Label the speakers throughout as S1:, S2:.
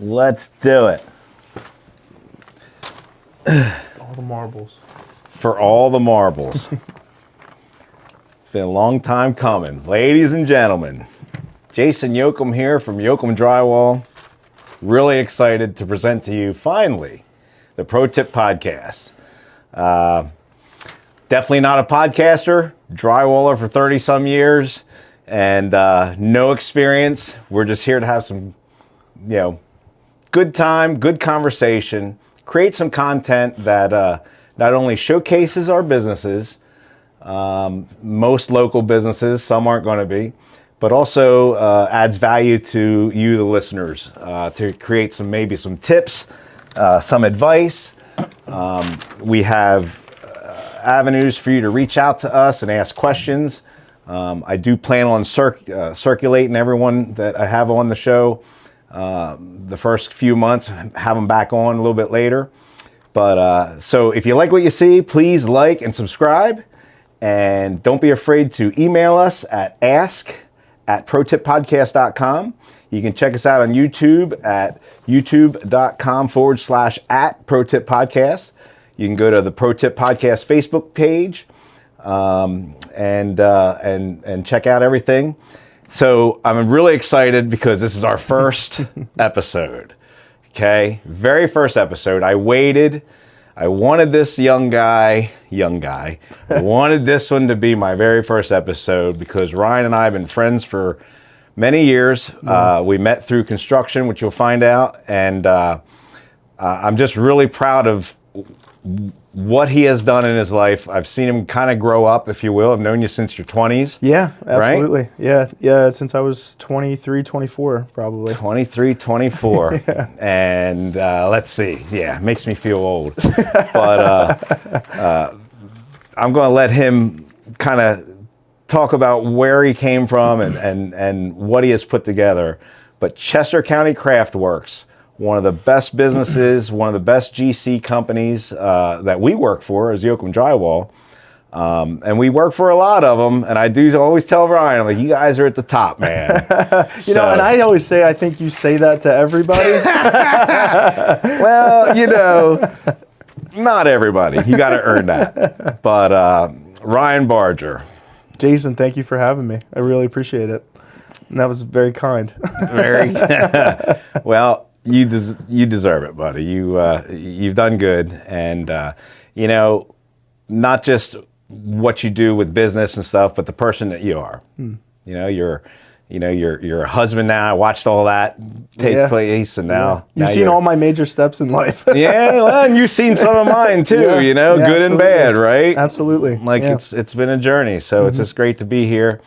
S1: Let's do it.
S2: All the marbles.
S1: For all the marbles. It's been a long time coming. Ladies and gentlemen, Jason Yocom here from Yocom Drywall. Really excited to present to you, finally, the Pro Tip Podcast. Definitely not a podcaster, drywaller for 30-some years, and no experience. We're just here to have some, good time, good conversation, create some content that not only showcases our businesses, most local businesses, some aren't going to be, but also adds value to you, the listeners, to create maybe some tips, some advice. We have avenues for you to reach out to us and ask questions. I do plan on circulating everyone that I have on the show the first few months, have them back on a little bit later. But so if you like what you see, please like and subscribe. And don't be afraid to email us at ask@protippodcast.com. You can check us out on YouTube at youtube.com/@protippodcast. You can go to the Pro Tip Podcast Facebook page and check out everything. So I'm really excited because this is our first episode. Okay, very first episode. I wanted this young guy. I wanted this one to be my very first episode because Ryan and I have been friends for many years. We met through construction, which you'll find out. And I'm just really proud of what he has done in his life. I've seen him kind of grow up, if you will. I've known you since your 20s.
S2: Yeah, absolutely.
S1: Right?
S2: Yeah, since I was 23, 24, probably.
S1: 23, 24. Yeah. And let's see. Yeah, it makes me feel old. But I'm going to let him kind of talk about where he came from and what he has put together. But Chester County Craftworks, one of the best businesses, one of the best GC companies that we work for as Yocom Drywall. And we work for a lot of them. And I do always tell Ryan, I'm like, you guys are at the top, man.
S2: And I always say, I think you say that to everybody.
S1: Well, not everybody. You got to earn that. But Ryan Barger.
S2: Jason, thank you for having me. I really appreciate it. And that was very kind.
S1: Very. Well, you deserve it, buddy. You've done good, and not just what you do with business and stuff, but the person that you are. You're a husband now. I watched all that take place, and now
S2: you've seen all my major steps in life.
S1: Yeah, well, and you've seen some of mine too. Good
S2: absolutely.
S1: And bad, right?
S2: Absolutely.
S1: It's been a journey, so it's just great to be here.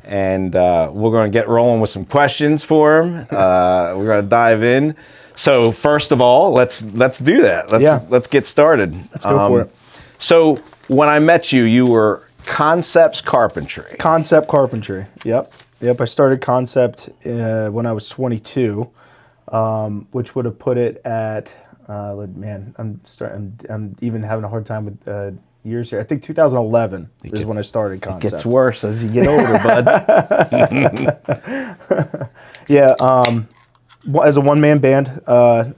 S1: And we're going to get rolling with some questions for him. We're going to dive in. So first of all, let's do that. Let's get started.
S2: Let's go for it.
S1: So when I met you, you were Concepts Carpentry.
S2: Concept Carpentry. Yep. I started Concept when I was 22, which would have put it at I'm even having a hard time with years here. I think 2011 is when I started Concept.
S1: It gets worse as you get older, bud.
S2: Yeah, as a one-man band, I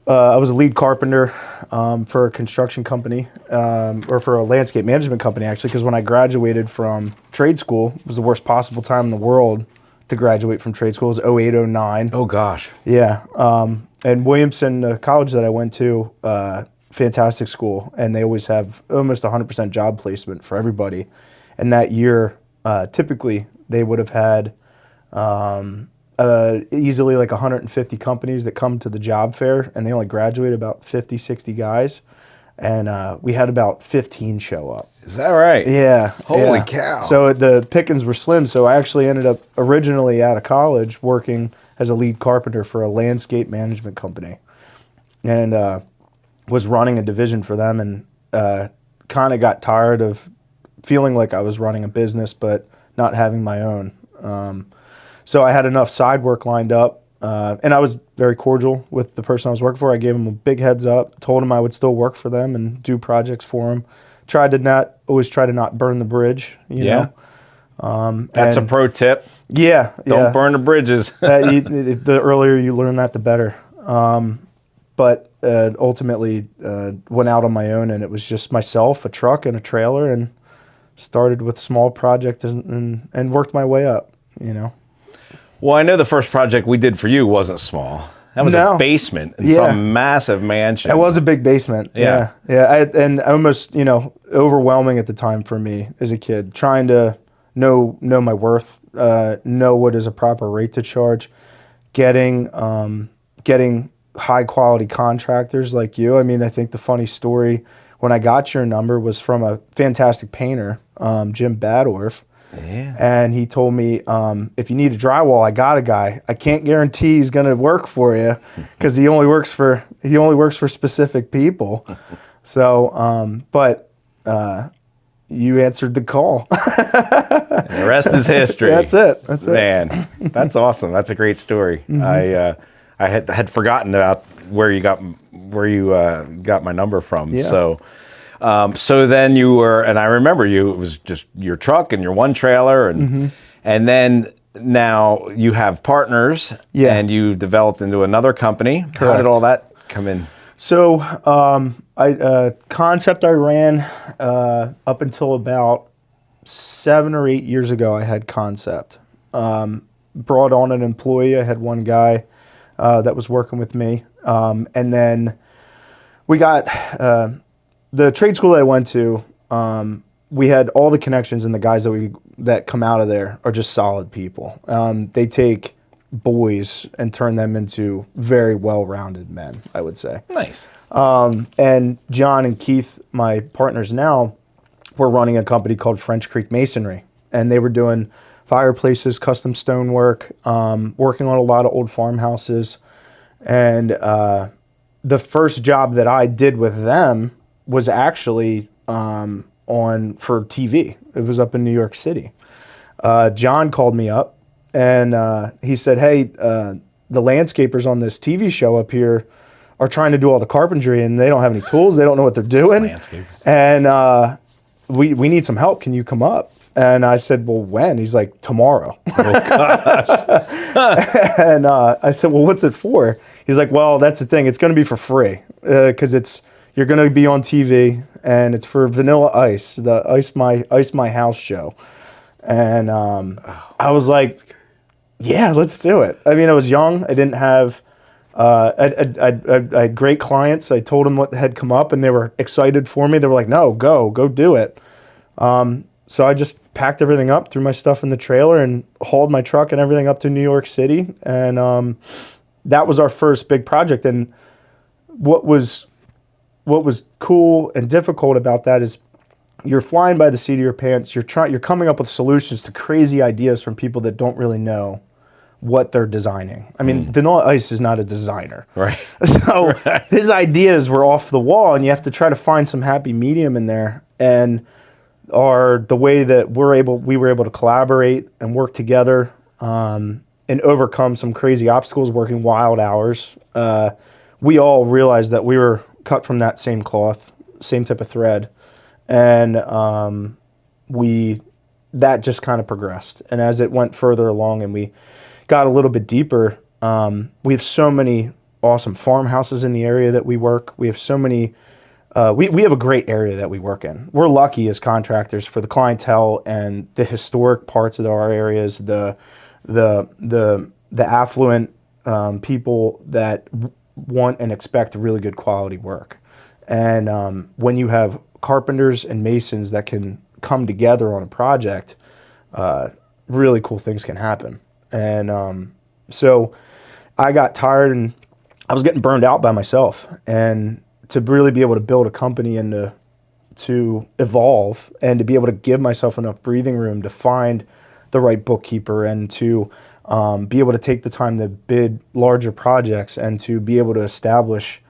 S2: was a lead carpenter for a construction company, or for a landscape management company, actually, because when I graduated from trade school, it was the worst possible time in the world to graduate from trade school. It was 08, 09.
S1: Oh, gosh.
S2: Yeah, and Williamson, the college that I went to, fantastic school, and they always have almost 100% job placement for everybody. And that year, typically, they would have had easily like 150 companies that come to the job fair, and they only graduate about 50, 60 guys. And we had about 15 show up.
S1: Is that right?
S2: Yeah.
S1: Holy cow.
S2: So the pickings were slim, so I actually ended up originally out of college working as a lead carpenter for a landscape management company. And was running a division for them, and kind of got tired of feeling like I was running a business but not having my own. So I had enough side work lined up, and I was very cordial with the person I was working for. I gave him a big heads up, told him I would still work for them and do projects for him. Always try to not burn the bridge, you know.
S1: That's a pro tip.
S2: Yeah.
S1: Don't burn the bridges.
S2: The earlier you learn that, the better. But ultimately went out on my own, and it was just myself, a truck, and a trailer, and started with small project and worked my way up, you know.
S1: Well, I know the first project we did for you wasn't small. That was a basement in some massive mansion.
S2: It was a big basement. Yeah. And almost, you know, overwhelming at the time for me as a kid, trying to know my worth, know what is a proper rate to charge, getting high quality contractors like you. I mean, I think the funny story when I got your number was from a fantastic painter, Jim Badorf.
S1: Yeah.
S2: And he told me, if you need a drywall, I got a guy. I can't guarantee he's going to work for you because he only works for specific people. So, but you answered the call.
S1: And the rest is history.
S2: That's it.
S1: Man, that's awesome. That's a great story. I had forgotten about where you got my number from.
S2: Yeah.
S1: So then you were, and I remember it was just your truck and your one trailer, and then now you have partners, and you developed into another company.
S2: Correct.
S1: How did all that come in?
S2: So Concept I ran up until about 7 or 8 years ago. I had Concept. Brought on an employee. I had one guy that was working with me, and then we got. The trade school that I went to, we had all the connections, and the guys that come out of there are just solid people. They take boys and turn them into very well-rounded men, I would say.
S1: Nice.
S2: And John and Keith, my partners now, were running a company called French Creek Masonry, and they were doing fireplaces, custom stonework, working on a lot of old farmhouses. And the first job that I did with them was actually for TV. It was up in New York City. John called me up, and he said, hey, the landscapers on this TV show up here are trying to do all the carpentry, and they don't have any tools. They don't know what they're doing.
S1: Landscape.
S2: And we need some help. Can you come up? And I said, well, when? He's like, tomorrow.
S1: Oh, gosh.
S2: And I said, well, what's it for? He's like, well, that's the thing. It's going to be for free because you're going to be on TV, and it's for Vanilla Ice, the Ice My House show. And I was like, yeah, let's do it. I mean, I was young. I didn't have, I had great clients. I told them what had come up, and they were excited for me. They were like, no, go do it. So I just packed everything up, threw my stuff in the trailer, and hauled my truck and everything up to New York City. And that was our first big project. And what was cool and difficult about that is you're flying by the seat of your pants. You're coming up with solutions to crazy ideas from people that don't really know what they're designing. I mean, Vanilla Ice is not a designer.
S1: Right.
S2: So his ideas were off the wall, and you have to try to find some happy medium in there. And the way that we were able to collaborate and work together and overcome some crazy obstacles, working wild hours. We all realized that we were cut from that same cloth, same type of thread, and that just kind of progressed. And as it went further along and we got a little bit deeper, we have so many awesome farmhouses in the area that we work. We have so many. We have a great area that we work in. We're lucky as contractors for the clientele and the historic parts of our areas, the affluent people that want and expect really good quality work. And when you have carpenters and masons that can come together on a project, really cool things can happen. And so I got tired, and I was getting burned out by myself. And to really be able to build a company and to evolve and to be able to give myself enough breathing room to find the right bookkeeper and to be able to take the time to bid larger projects and to be able to establish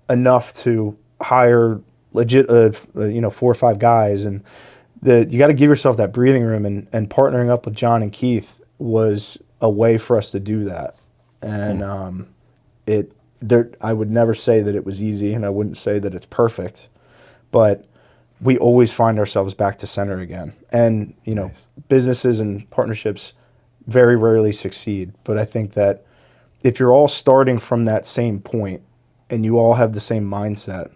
S2: enough to hire legit 4 or 5 guys, and you got to give yourself that breathing room, and partnering up with John and Keith was a way for us to do that. And I would never say that it was easy, and I wouldn't say that it's perfect, but we always find ourselves back to center again. And,
S1: Nice.
S2: businesses and partnerships very rarely succeed. But I think that if you're all starting from that same point and you all have the same mindset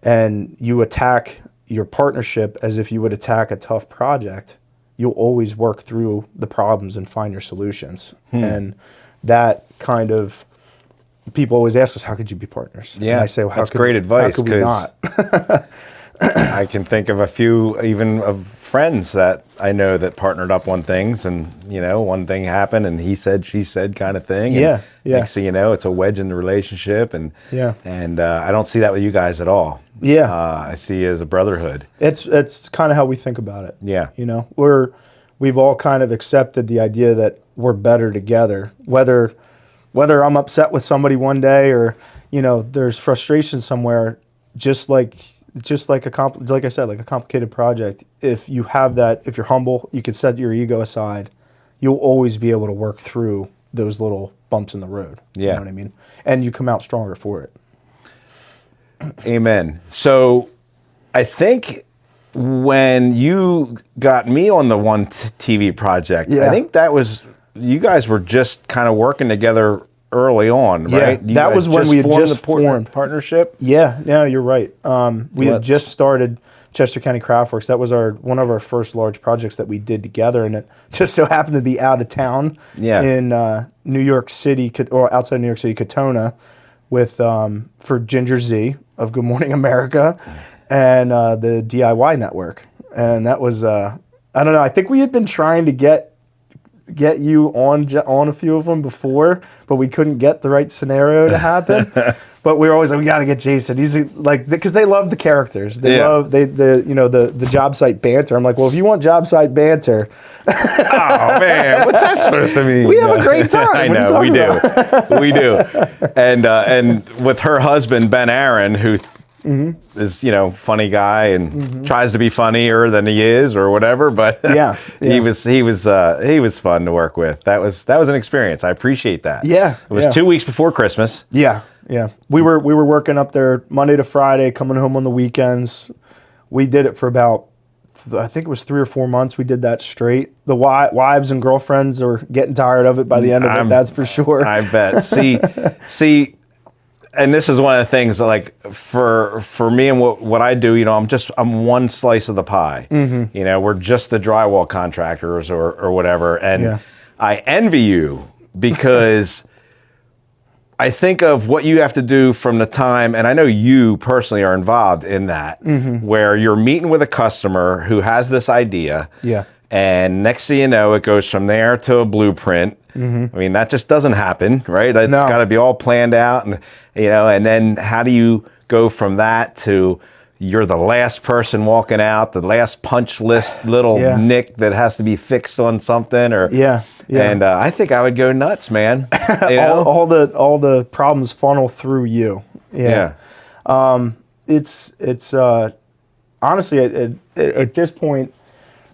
S2: and you attack your partnership as if you would attack a tough project, you'll always work through the problems and find your solutions. And that kind of, people always ask us, how could you be partners?
S1: Yeah,
S2: and I say, well,
S1: that's great advice.
S2: How could we not?
S1: I can think of a few even of friends that I know that partnered up on things, and one thing happened and he said, she said kind of thing.
S2: Yeah, yeah.
S1: Next thing you know, it's a wedge in the relationship, and I don't see that with you guys at all.
S2: Yeah.
S1: I see it as a brotherhood.
S2: It's kind of how we think about it.
S1: Yeah.
S2: We've all kind of accepted the idea that we're better together, whether I'm upset with somebody one day or, there's frustration somewhere, just like like I said, like a complicated project. If you have that, if you're humble, you can set your ego aside, you'll always be able to work through those little bumps in the road.
S1: Yeah.
S2: You know what I mean? And you come out stronger for it.
S1: Amen. So I think when you got me on the one TV project, I think that was, you guys were just kind of working together early on, right?
S2: Yeah, that was when we had just formed
S1: partnership.
S2: Yeah, you're right. We had just started Chester County Craftworks. That was one of our first large projects that we did together, and it just so happened to be out of town in New York City, or outside New York City, Katona, with for Ginger Z of Good Morning America and the DIY Network. And that was, I don't know, I think we had been trying to get you on a few of them before, but we couldn't get the right scenario to happen. But we were always like, we got to get Jason. He's like, because they love the characters. They love the job site banter. I'm like, well, if you want job site banter,
S1: oh man, what's that supposed to mean?
S2: We have a great time.
S1: I know we do. And with her husband Ben Aaron, who is funny guy and tries to be funnier than he is or whatever, but he was fun to work with. That was an experience. I appreciate that.
S2: Yeah,
S1: it was 2 weeks before Christmas.
S2: Yeah. We were working up there Monday to Friday, coming home on the weekends. We did it for about, I think it was 3 or 4 months. We did that straight. The wives and girlfriends are getting tired of it by the end of it. That's for sure. I bet.
S1: See. And this is one of the things, like for me and what I do, I'm one slice of the pie. We're just the drywall contractors or whatever, and I envy you because I think of what you have to do from the time, and I know you personally are involved in that, where you're meeting with a customer who has this idea, and next thing you know, it goes from there to a blueprint. I mean, that just doesn't happen, right? It's got to be all planned out, and and then how do you go from that to you're the last person walking out, the last punch list little nick that has to be fixed on something, or and I think I would go nuts, man.
S2: All the problems funnel through you. It's honestly at this point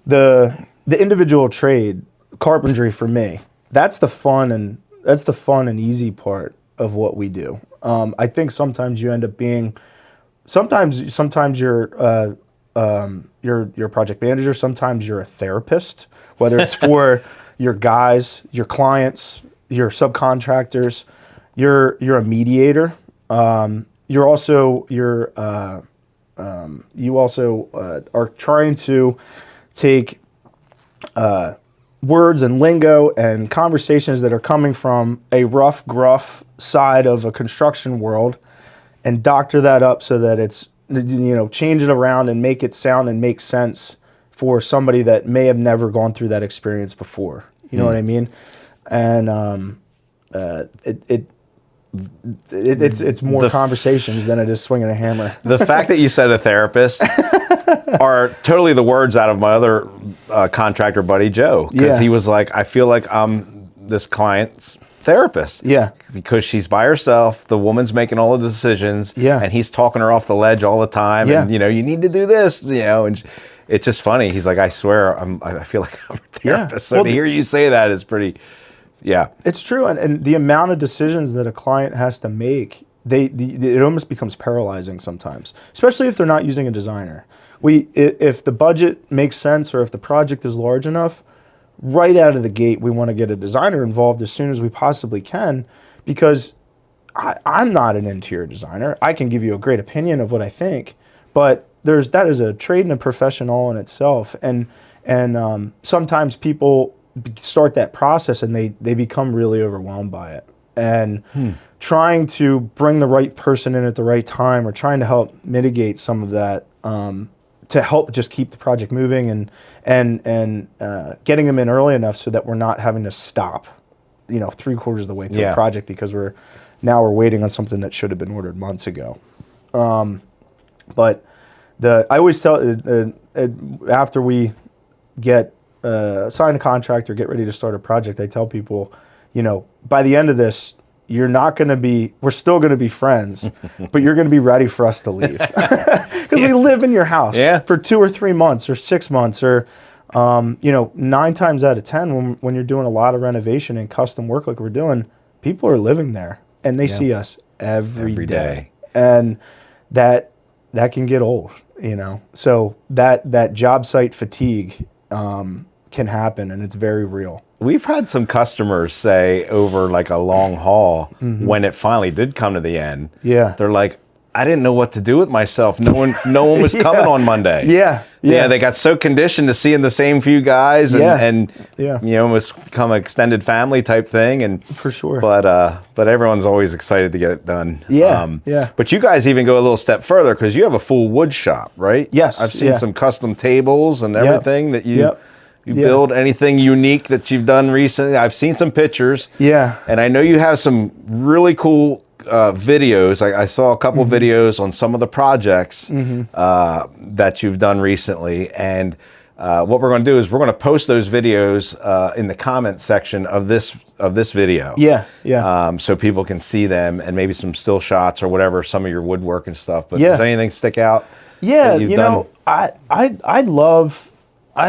S2: the individual trade, carpentry for me, that's the fun and easy part of what we do. I think sometimes you end up being, sometimes you're a project manager, sometimes you're a therapist, whether it's for your guys, your clients, your subcontractors, you're a mediator. You also are trying to take words and lingo and conversations that are coming from a rough, gruff side of a construction world and doctor that up so that it's, change it around and make it sound and make sense for somebody that may have never gone through that experience before. You know what I mean? And it's more conversations than it is swinging a hammer.
S1: The fact that you said a therapist are totally the words out of my other contractor buddy, Joe. Because he was like, I feel like I'm this client's therapist.
S2: Yeah.
S1: Because she's by herself, the woman's making all the decisions, and he's talking her off the ledge all the time.
S2: Yeah.
S1: And, you need to do this, and it's just funny. He's like, I swear, I feel like I'm a therapist. So to hear you say that is pretty,
S2: It's true. And the amount of decisions that a client has to make, it almost becomes paralyzing sometimes, especially if they're not using a designer. if the budget makes sense or if the project is large enough, right out of the gate, we want to get a designer involved as soon as we possibly can, because I'm not an interior designer. I can give you a great opinion of what I think, but that is a trade and a profession all in itself. And sometimes people start that process and they become really overwhelmed by it. And trying to bring the right person in at the right time, or trying to help mitigate some of that, to help just keep the project moving and getting them in early enough so that we're not having to stop, 3/4 of the way through the project because we're waiting on something that should have been ordered months ago. But I always tell, after we sign a contract or get ready to start a project, I tell people, by the end of this, we're still going to be friends, but you're going to be ready for us to leave. Because we live in your house for 2 or 3 months or 6 months, or 9 times out of 10 when you're doing a lot of renovation and custom work like we're doing, people are living there and they see us every day. And that can get old, So that job site fatigue can happen, and it's very real.
S1: We've had some customers say over like a long haul, when it finally did come to the end, they're like, I didn't know what to do with myself. No one was coming on Monday.
S2: Yeah.
S1: They got so conditioned to seeing the same few guys and almost become an extended family type thing. And
S2: for sure.
S1: But everyone's always excited to get it done.
S2: Yeah.
S1: But you guys even go a little step further because you have a full wood shop, right?
S2: Yes.
S1: I've seen some custom tables and everything that you build. Anything unique that you've done recently? I've seen some pictures.
S2: Yeah.
S1: And I know you have some really cool videos. I saw a couple videos on some of the projects that you've done recently, and what we're going to do is we're going to post those videos in the comment section of this video. So people can see them, and maybe some still shots or whatever, some of your woodwork and stuff. But does anything stick out?
S2: I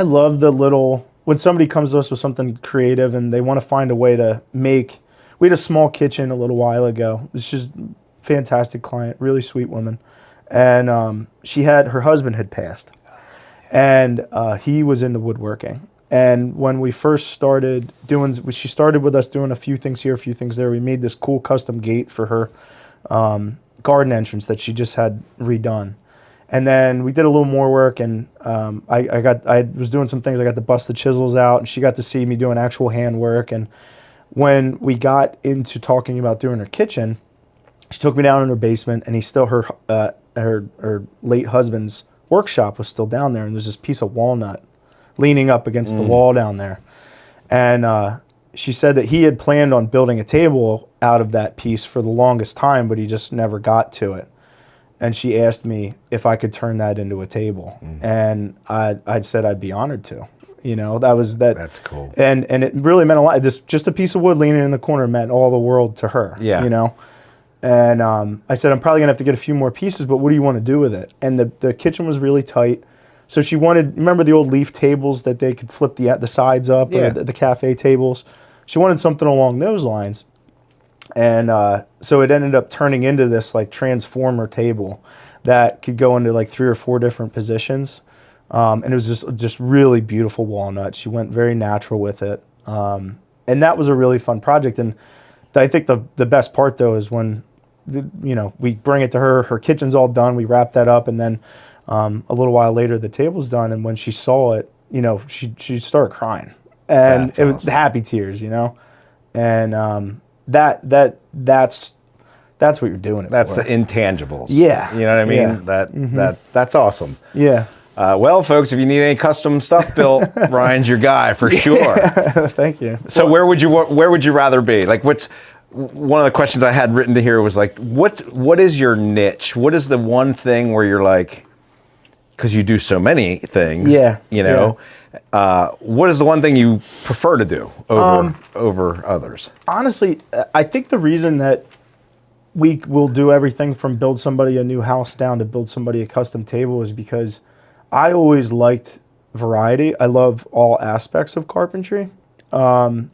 S2: love the little, when somebody comes to us with something creative and they want to find a way to make. We had a small kitchen a little while ago. It's just fantastic client, really sweet woman. And her husband had passed. And he was into woodworking. And when we first started she started with us doing a few things here, a few things there. We made this cool custom gate for her garden entrance that she just had redone. And then we did a little more work, and I was doing some things. I got to bust the chisels out, and she got to see me doing actual handwork. And when we got into talking about doing her kitchen, she took me down in her basement, and her late husband's workshop was still down there, and there's this piece of walnut leaning up against the wall down there. And she said that he had planned on building a table out of that piece for the longest time, but he just never got to it. And she asked me if I could turn that into a table, and I said I'd be honored to. That was that.
S1: That's cool. And
S2: it really meant a lot. Just a piece of wood leaning in the corner meant all the world to her. And I said, I'm probably gonna have to get a few more pieces, but what do you want to do with it? And the kitchen was really tight, so she wanted. Remember the old leaf tables that they could flip the sides up, or the cafe tables? She wanted something along those lines, and so it ended up turning into this like transformer table that could go into like 3 or 4 different positions. And it was just really beautiful walnut. She went very natural with it. And that was a really fun project. And I think the best part, though, is when, we bring it to her, her kitchen's all done, we wrap that up, and then a little while later, the table's done. And when she saw it, she started crying. And
S1: That's
S2: it was
S1: awesome.
S2: happy tears, And that's what you're doing it
S1: That's
S2: for.
S1: the intangibles.
S2: Yeah.
S1: You know what I mean? That's awesome.
S2: Yeah.
S1: Well, folks, if you need any custom stuff built, Ryan's your guy for sure.
S2: Thank you.
S1: So where would you rather be? Like, what's one of the questions I had written to here was like, what is your niche? What is the one thing where you're like, because you do so many things, what is the one thing you prefer to do over others?
S2: Honestly, I think the reason that we will do everything from build somebody a new house down to build somebody a custom table is because I always liked variety. I love all aspects of carpentry. Being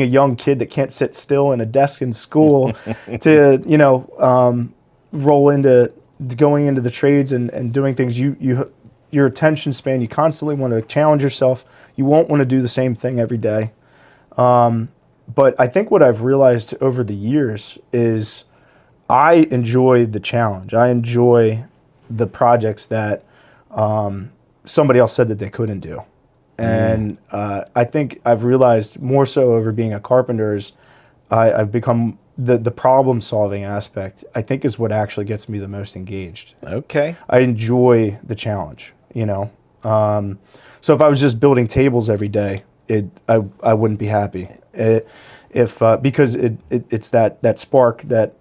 S2: a young kid that can't sit still in a desk in school to, roll into going into the trades and doing things, your attention span, you constantly want to challenge yourself. You won't want to do the same thing every day. But I think what I've realized over the years is I enjoy the challenge. I enjoy the projects that somebody else said that they couldn't do. And I think I've realized more so over being a carpenter is I've become the problem solving aspect, I think, is what actually gets me the most engaged.
S1: Okay.
S2: I enjoy the challenge, you know. So if I was just building tables every day, I wouldn't be happy. Because it's that spark, that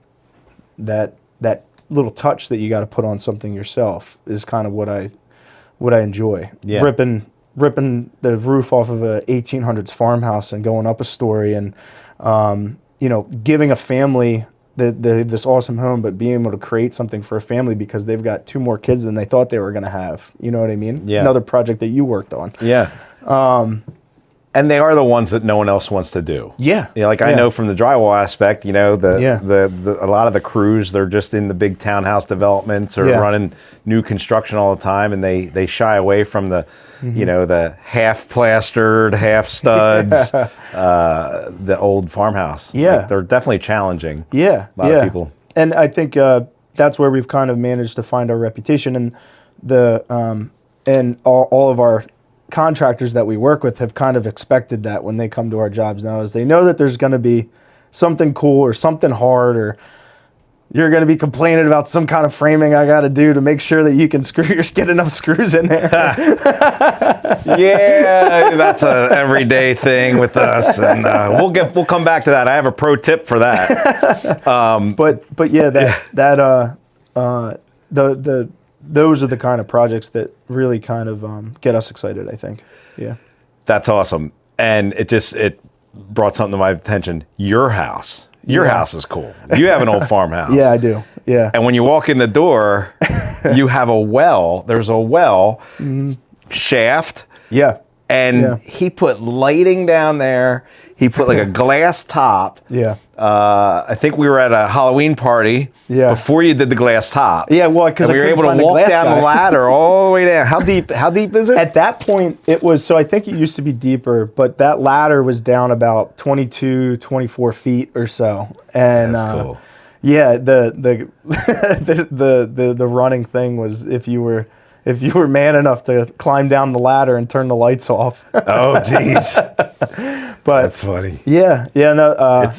S2: little touch that you got to put on something yourself is kind of what I enjoy. Yeah. Ripping the roof off of a 1800s farmhouse and going up a story, and giving a family this awesome home, but being able to create something for a family because they've got 2 more kids than they thought they were going to have. You know what I mean?
S1: Yeah.
S2: Another project that you worked on.
S1: Yeah. And they are the ones that no one else wants to do.
S2: Yeah.
S1: I know from the drywall aspect, a lot of the crews, they're just in the big townhouse developments or running new construction all the time, and they shy away from the, the half plastered, half studs, the old farmhouse.
S2: Yeah.
S1: They're definitely challenging.
S2: Yeah.
S1: A lot of people.
S2: And I think that's where we've kind of managed to find our reputation, and and all of our contractors that we work with have kind of expected that when they come to our jobs now, is they know that there's going to be something cool or something hard, or you're going to be complaining about some kind of framing I got to do to make sure that you can get enough screws in there.
S1: Yeah, that's a everyday thing with us, and we'll come back to that. I have a pro tip for that.
S2: But yeah, those are the kind of projects that really kind of get us excited, I think. Yeah.
S1: That's awesome. And it brought something to my attention. Your house is cool. You have an old farmhouse.
S2: Yeah, I do. Yeah.
S1: And when you walk in the door, you have a well. There's a well shaft.
S2: Yeah.
S1: And he put lighting down there. He put like a glass top.
S2: Yeah.
S1: I think we were at a Halloween party before you did the glass top.
S2: Yeah, well, because
S1: we were able to walk down the ladder all the way down. How deep is it?
S2: At that point, it was, so I think it used to be deeper, but that ladder was down about 22, 24 feet or so. And
S1: that's cool.
S2: Yeah, the running thing was if you were man enough to climb down the ladder and turn the lights off.
S1: Oh, geez.
S2: But
S1: that's funny.
S2: Yeah. No,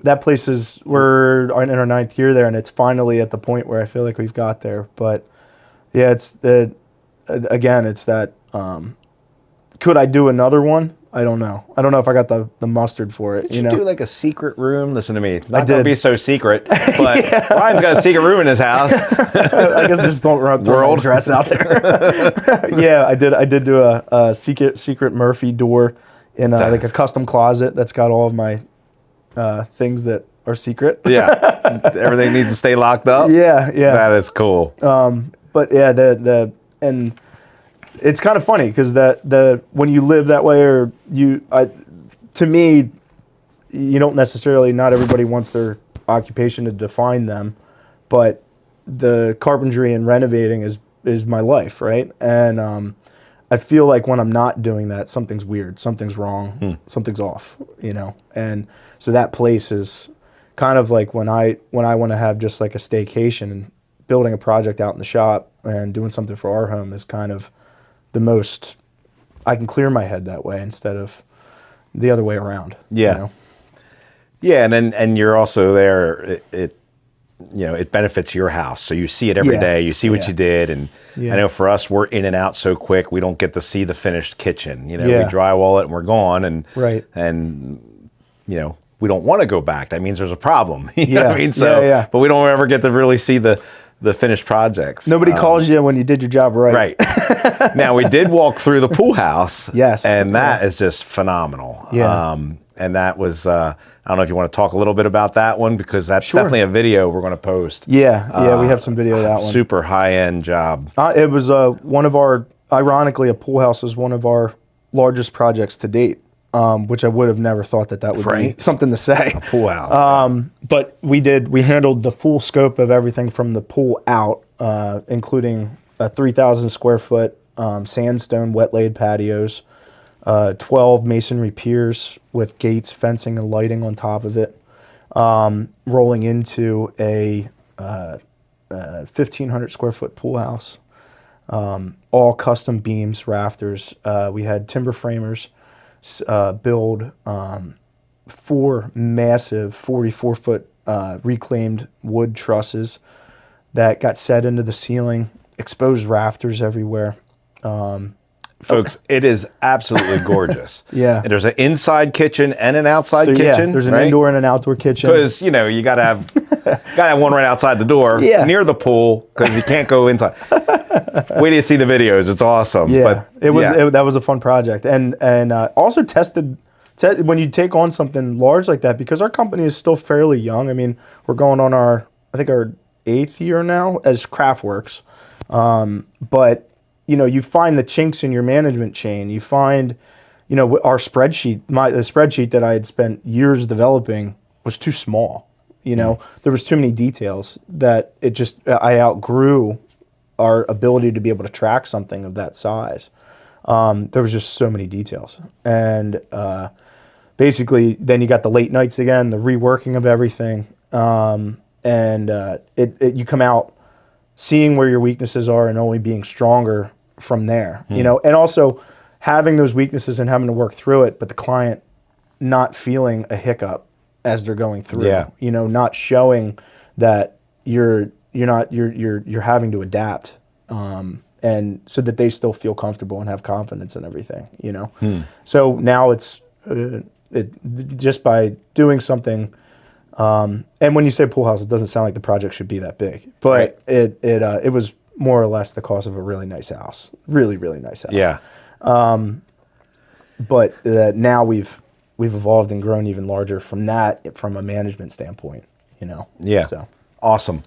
S2: that place we're in our 9th year there, and it's finally at the point where I feel like we've got there. But yeah, it's that. Could I do another one? I don't know. I don't know if I got the mustard for it.
S1: You do like a secret room? Listen to me. It's not
S2: going
S1: to be so secret, but Ryan's got a secret room in his house.
S2: I guess just don't throw my dress out there. Yeah, I did do a secret Murphy door in like a custom closet that's got all of my things that are secret.
S1: Yeah, everything needs to stay locked up.
S2: Yeah.
S1: That is cool.
S2: But yeah, and it's kind of funny because when you live that way, or to me, you don't necessarily. Not everybody wants their occupation to define them, but the carpentry and renovating is my life, right? And I feel like when I'm not doing that, something's weird, something's wrong, something's off, And so that place is kind of like when I want to have just like a staycation, and building a project out in the shop and doing something for our home is kind of the most, I can clear my head that way instead of the other way around.
S1: Yeah. Yeah, and you're also there, it benefits your house. So you see it every day. You see what you did. And I know for us, we're in and out so quick, we don't get to see the finished kitchen. We drywall it and we're gone. And, we don't want to go back. That means there's a problem. You know what I mean? So, but we don't ever get to really see the finished projects.
S2: Nobody calls you when you did your job right.
S1: Right. Now, we did walk through the pool house.
S2: Yes.
S1: And that is just phenomenal.
S2: Yeah.
S1: And that was, I don't know if you want to talk a little bit about that one, because that's definitely a video we're going to post.
S2: Yeah, we have some video of that one.
S1: Super high-end job.
S2: It was one of our, ironically, a pool house is one of our largest projects to date. which I would have never thought that would be something to say.
S1: A pool house.
S2: But we handled the full scope of everything from the pool out, including a 3,000 square foot sandstone wet laid patios, 12 masonry piers with gates, fencing, and lighting on top of it, rolling into a 1,500 square foot pool house, all custom beams, rafters. We had timber framers build 4 massive 44-foot reclaimed wood trusses that got set into the ceiling, exposed rafters everywhere.
S1: Folks, it is absolutely gorgeous.
S2: Yeah.
S1: And there's an inside kitchen and an outside kitchen.
S2: Yeah, there's an indoor and an outdoor kitchen.
S1: Because, you know, you got to have one right outside the door near the pool because you can't go inside. Wait till you see the videos. It's awesome.
S2: Yeah, but that was a fun project. And also tested when you take on something large like that, because our company is still fairly young. I mean, we're going on our 8th year now as Craftworks. But you know, you find the chinks in your management chain. You find, you know, our spreadsheet, the spreadsheet that I had spent years developing was too small. You know, there was too many details that I outgrew our ability to be able to track something of that size. There was just so many details. And basically, then you got the late nights again, the reworking of everything. You come out seeing where your weaknesses are and only being stronger from there, you know, and also having those weaknesses and having to work through it, but the client not feeling a hiccup as they're going through, you know, not showing that you're having to adapt, and so that they still feel comfortable and have confidence in everything, you know. So now it's just by doing something, and when you say pool house, it doesn't sound like the project should be that big, but it was more or less the cost of a really nice house, really nice house.
S1: Yeah.
S2: But now we've evolved and grown even larger from a management standpoint, you know.
S1: Yeah.
S2: So
S1: awesome.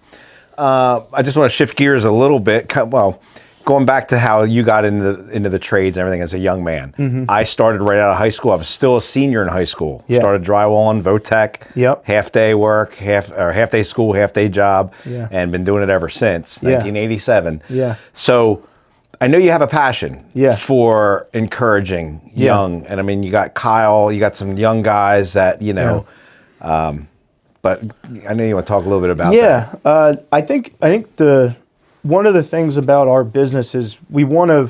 S1: I just want to shift gears a little bit. Well, going back to how you got into the trades and everything as a young man. I started right out of high school. I was still a senior in high school.
S2: Yeah.
S1: Started drywalling, Votech.
S2: Yep.
S1: Half day work, half day school, half day job.
S2: Yeah.
S1: And been doing it ever since 1987.
S2: Yeah.
S1: So I know you have a passion for encouraging young, and I mean, you got Kyle, you got some young guys that, you know, but I know you want to talk a little bit about that.
S2: I think one of the things about our business is we are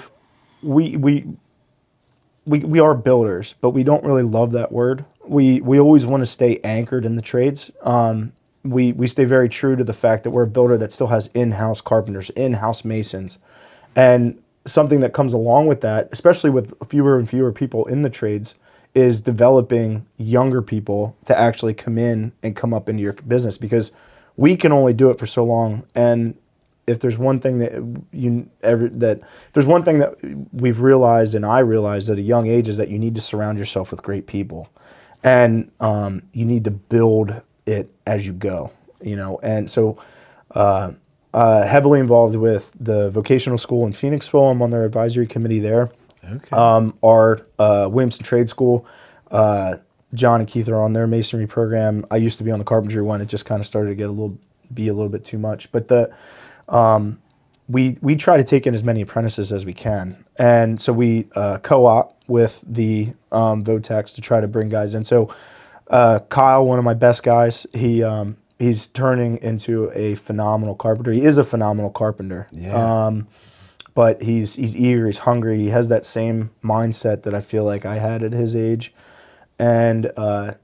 S2: builders, but we don't really love that word. We always want to stay anchored in the trades. We stay very true to the fact that we're a builder that still has in-house carpenters, in-house masons. And something that comes along with that, especially with fewer and fewer people in the trades, is developing younger people to actually come in and come up into your business, because we can only do it for so long. And if there's one thing that we've realized, and I realized at a young age, is that you need to surround yourself with great people, and you need to build it as you go, you know. And so heavily involved with the vocational school in Phoenixville. I'm on their advisory committee there.
S1: Okay.
S2: Our Williamson Trade School, John and Keith are on their masonry program. I used to be on the carpentry one. It just kind of started to get a little bit too much. But we try to take in as many apprentices as we can, and so we co-op with the Votechs to try to bring guys in. So Kyle, one of my best guys, he's turning into a phenomenal carpenter. He is a phenomenal carpenter.
S1: Yeah.
S2: But he's eager, he's hungry, he has that same mindset that I feel like I had at his age. And the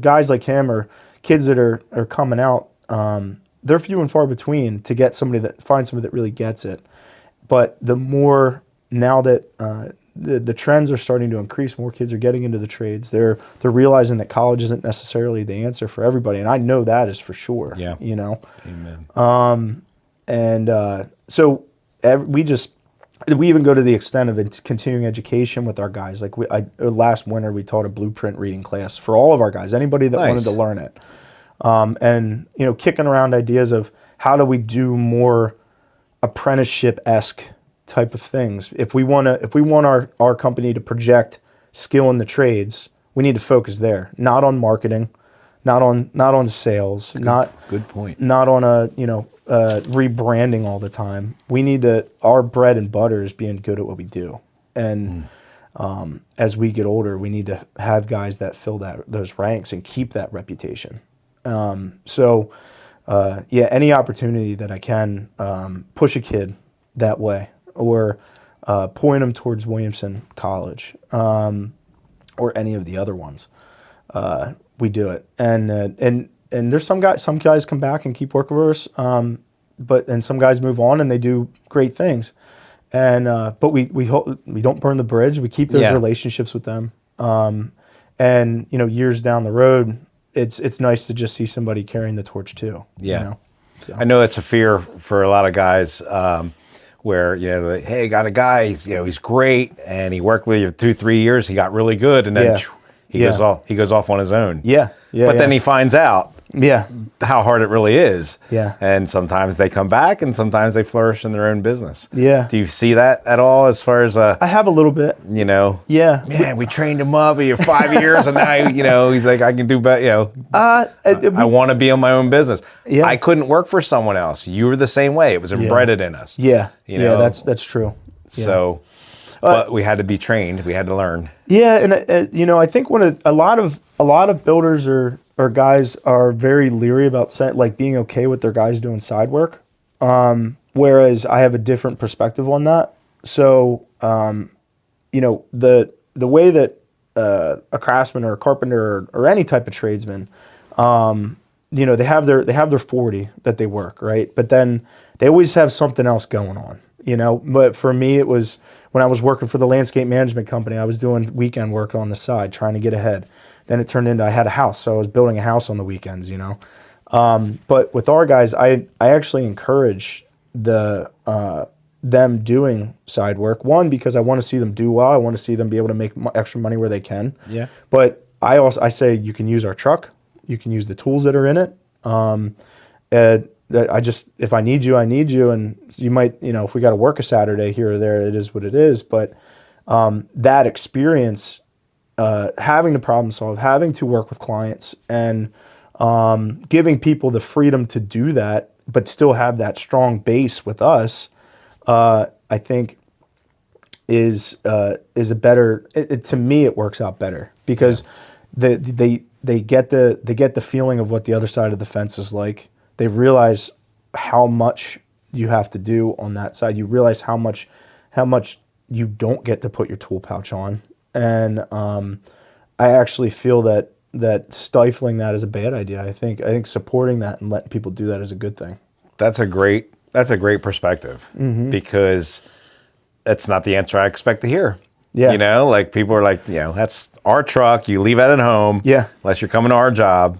S2: guys like him, or kids that are coming out, they're few and far between to find somebody that really gets it. But the more, now that the trends are starting to increase, more kids are getting into the trades. They're realizing that college isn't necessarily the answer for everybody, and I know that is for sure.
S1: Yeah.
S2: You know.
S1: Amen.
S2: So we even go to the extent of continuing education with our guys. Like last winter, we taught a blueprint reading class for all of our guys, anybody that wanted to learn it. And, kicking around ideas of how do we do more apprenticeship-esque type of things. If we want our company to project skill in the trades, we need to focus there, not on marketing, not on sales,
S1: good point.
S2: not on rebranding all the time. We need our bread and butter is being good at what we do. And as we get older, we need to have guys that fill those ranks and keep that reputation. Any opportunity that I can push a kid that way, or point them towards Williamson College, or any of the other ones, we do it. And there's some guys come back and keep working with us, and some guys move on and they do great things. But we don't burn the bridge. We keep those relationships with them. And years down the road, it's nice to just see somebody carrying the torch too.
S1: Yeah. So. I know it's a fear for a lot of guys, where, like, hey, got a guy, he's great, and he worked with you 2-3 years, he got really good, and then he goes off on his own. But then he finds out how hard it really is. And sometimes they come back, and sometimes they flourish in their own business. Do you see that at all, as far as
S2: I have a little bit.
S1: Man, we trained him up 5 years, and now he's like, I can do better. I want to be in my own business. I couldn't work for someone else. You were the same way. It was embedded in us.
S2: That's true.
S1: So, but we had to be trained. We had to learn.
S2: And I think when a lot of builders or guys are very leery about being okay with their guys doing side work, whereas I have a different perspective on that. So, the way that a craftsman or a carpenter or any type of tradesman, they have their 40 that they work, right? But then they always have something else going on, But for me, it was when I was working for the landscape management company, I was doing weekend work on the side, trying to get ahead. Then it turned into I had a house, so I was building a house on the weekends, But with our guys, I actually encourage them doing side work. One, because I want to see them do well. I want to see them be able to make extra money where they can. But I say you can use our truck, you can use the tools that are in it. If I need you, I need you, and you might, if we got to work a Saturday here or there, it is what it is. But that experience. Having to problem solve, having to work with clients, and giving people the freedom to do that, but still have that strong base with us, I think is a better. To me, it works out better because they get the feeling of what the other side of the fence is like. They realize how much you have to do on that side. You realize how much you don't get to put your tool pouch on. And I actually feel that stifling that is a bad idea. I think supporting that and letting people do that is a good thing.
S1: That's a great perspective, because that's not the answer I expect to hear. Like people are like, that's our truck. You leave it at home. Unless you're coming to our job.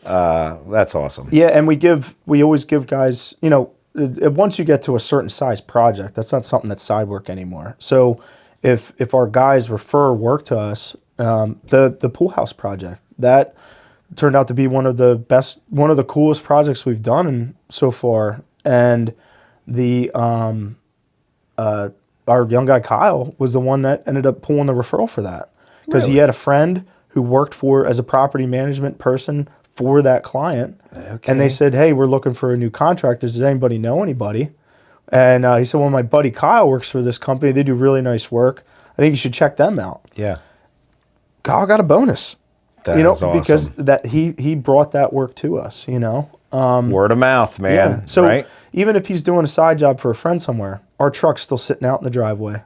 S1: That's awesome.
S2: And we always give guys, once you get to a certain size project, that's not something that's side work anymore. So. If our guys refer work to us, the pool house project, that turned out to be one of the coolest projects we've done so far. And our young guy Kyle was the one that ended up pulling the referral for that, because he had a friend who worked as a property management person for that client, and they said, "Hey, we're looking for a new contractor. Does anybody know anybody?" And he said, "Well, my buddy Kyle works for this company. They do really nice work. I think you should check them out." Kyle got a bonus,
S1: That is awesome.
S2: because he brought that work to us,
S1: Word of mouth, man.
S2: So
S1: right?
S2: Even if he's doing a side job for a friend somewhere, our truck's still sitting out in the driveway,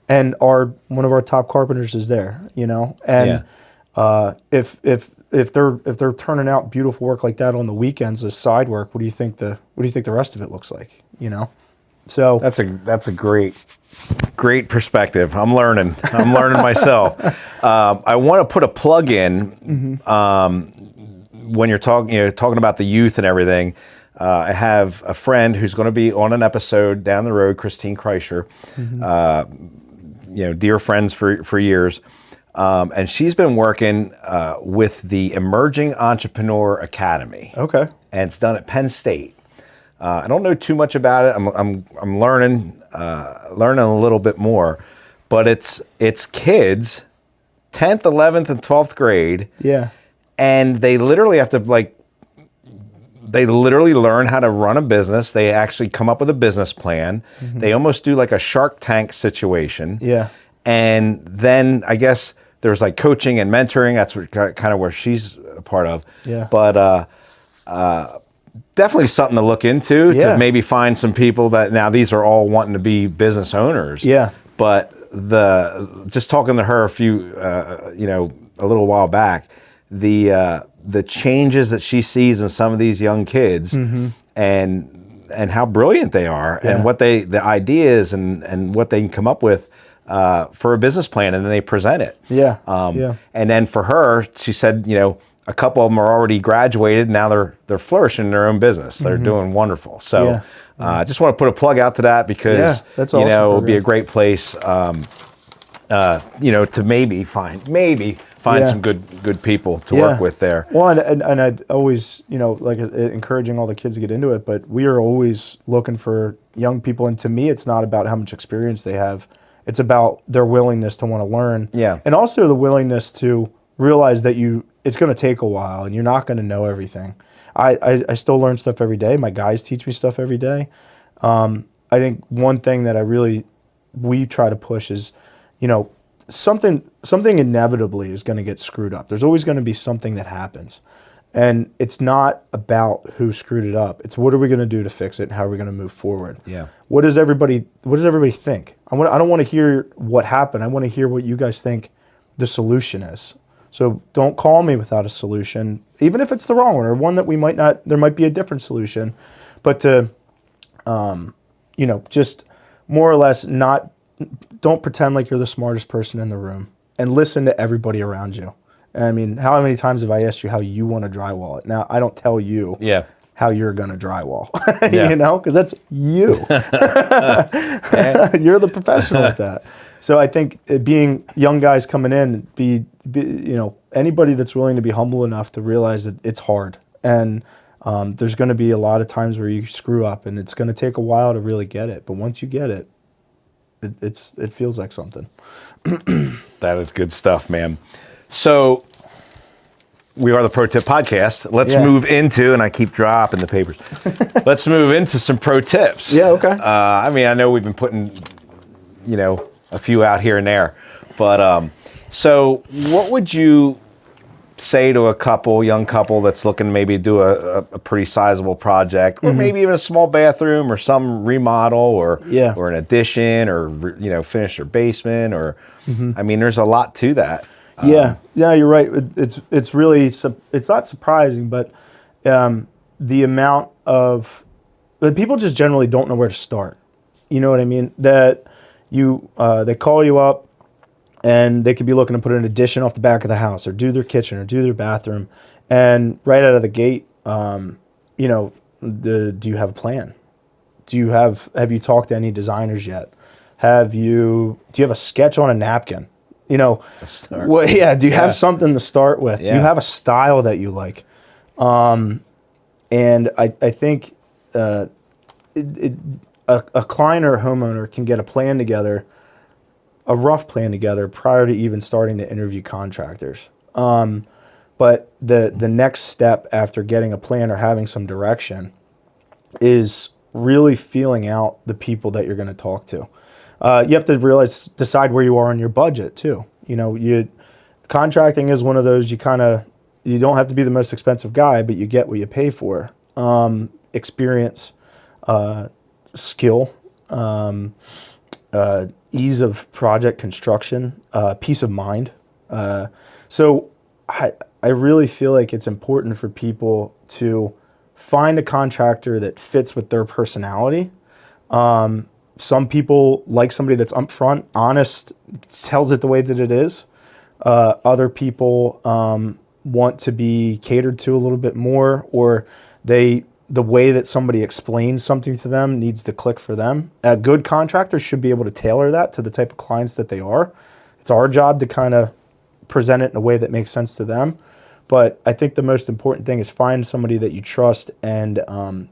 S2: and one of our top carpenters is there, And if they're turning out beautiful work like that on the weekends as side work, what do you think the rest of it looks like? So
S1: that's a great perspective. I'm learning myself. I want to put a plug in when you're talking about the youth and everything. I have a friend who's going to be on an episode down the road, Christine Kreischer. Dear friends for years. And she's been working with the Emerging Entrepreneur Academy.
S2: Okay.
S1: And it's done at Penn State. I don't know too much about it. I'm learning a little bit more, but it's kids, 10th, 11th, and 12th grade.
S2: Yeah.
S1: And they literally have to they literally learn how to run a business. They actually come up with a business plan. They almost do like a Shark Tank situation.
S2: Yeah.
S1: And then I guess there's like coaching and mentoring. That's what kind of where she's a part of.
S2: Yeah.
S1: But definitely something to look into to maybe find some people that now these are all wanting to be business owners.
S2: Yeah.
S1: But just talking to her a little while back, the changes that she sees in some of these young kids and how brilliant they are and what the ideas and what they can come up with for a business plan, and then they present it.
S2: Yeah.
S1: And then for her, she said, a couple of them are already graduated. Now they're flourishing in their own business. They're doing wonderful. So I just want to put a plug out to that because
S2: that's awesome
S1: it'll be a great place to maybe find some good people to work with there.
S2: Well, and I'd always, encouraging all the kids to get into it, but we are always looking for young people. And to me, it's not about how much experience they have. It's about their willingness to want to learn.
S1: Yeah.
S2: And also the willingness to realize that it's going to take a while and you're not going to know everything. I still learn stuff every day. My guys teach me stuff every day. I think one thing that we try to push is, something inevitably is going to get screwed up. There's always going to be something that happens. And it's not about who screwed it up. It's what are we going to do to fix it and how are we going to move forward?
S1: Yeah.
S2: What does everybody think? I don't want to hear what happened. I want to hear what you guys think the solution is. So don't call me without a solution, even if it's the wrong one or one that there might be a different solution. But to, just more or less don't pretend like you're the smartest person in the room and listen to everybody around you. I mean, how many times have I asked you how you want to drywall it? Now, I don't tell you how you're going to drywall, because that's you. You're the professional at that. So I think being young guys coming in, anybody that's willing to be humble enough to realize that it's hard. And there's going to be a lot of times where you screw up and it's going to take a while to really get it. But once you get it, it feels like something.
S1: That is good stuff, man. So we are the Pro Tip Podcast. Let's move into, and I keep dropping the papers. Let's move into some pro tips.
S2: Yeah, okay.
S1: I know we've been putting, a few out here and there, but so what would you say to a young couple that's looking to maybe do a pretty sizable project, or maybe even a small bathroom or some remodel or an addition or finish their basement or there's a lot to that.
S2: Yeah, you're right. It's really it's not surprising, but the amount of people just generally don't know where to start. You know what I mean? That they call you up and they could be looking to put an addition off the back of the house or do their kitchen or do their bathroom, and right out of the gate, do you have a plan? Have you talked to any designers yet? Do you have a sketch on a napkin? Do you have something to start with?
S1: Yeah.
S2: Do you have a style that you like? And I think a client or a homeowner can get a plan together, a rough plan together prior to even starting to interview contractors. But the next step after getting a plan or having some direction is really feeling out the people that you're going to talk to. You have to decide where you are on your budget too. Contracting is one of those you don't have to be the most expensive guy, but you get what you pay for. Experience, skill, ease of project construction, peace of mind. So I really feel like it's important for people to find a contractor that fits with their personality. Some people like somebody that's upfront, honest, tells it the way that it is. Other people want to be catered to a little bit more, or the way that somebody explains something to them needs to click for them. A good contractor should be able to tailor that to the type of clients that they are. It's our job to kind of present it in a way that makes sense to them. But I think the most important thing is find somebody that you trust and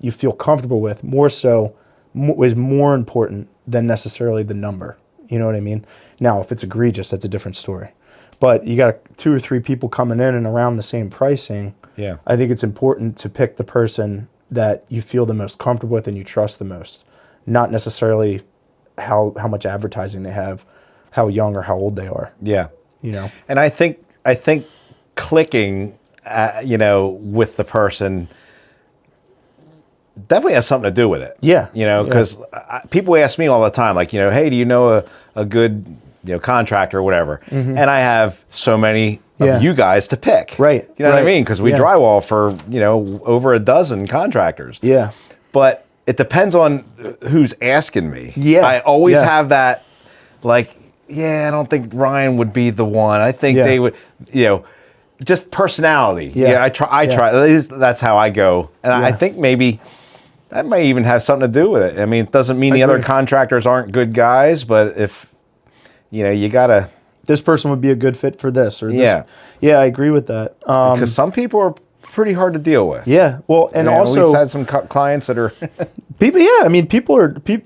S2: you feel comfortable with. Is more important than necessarily the number. You know what I mean? Now, if it's egregious, that's a different story. But you got 2 or 3 people coming in and around the same pricing.
S1: Yeah.
S2: I think it's important to pick the person that you feel the most comfortable with and you trust the most, not necessarily how much advertising they have, how young or how old they are.
S1: Yeah.
S2: You know.
S1: And I think clicking, with the person definitely has something to do with it.
S2: Yeah.
S1: Because people ask me all the time, like, hey, do you know a good, contractor or whatever? Mm-hmm. And I have so many of you guys to pick.
S2: Right.
S1: You know what I mean? Because we drywall for, over a dozen contractors.
S2: Yeah.
S1: But it depends on who's asking me.
S2: Yeah.
S1: I always have that, like, I don't think Ryan would be the one. I think they would, just personality. Yeah. I try. That's how I go. And I think maybe that might even have something to do with it. I mean, it doesn't mean the other contractors aren't good guys, but if, you gotta.
S2: This person would be a good fit for this or this. Yeah, I agree with that.
S1: Because some people are pretty hard to deal with.
S2: Yeah. Well, and also.
S1: We've had some clients that are.
S2: People, I mean,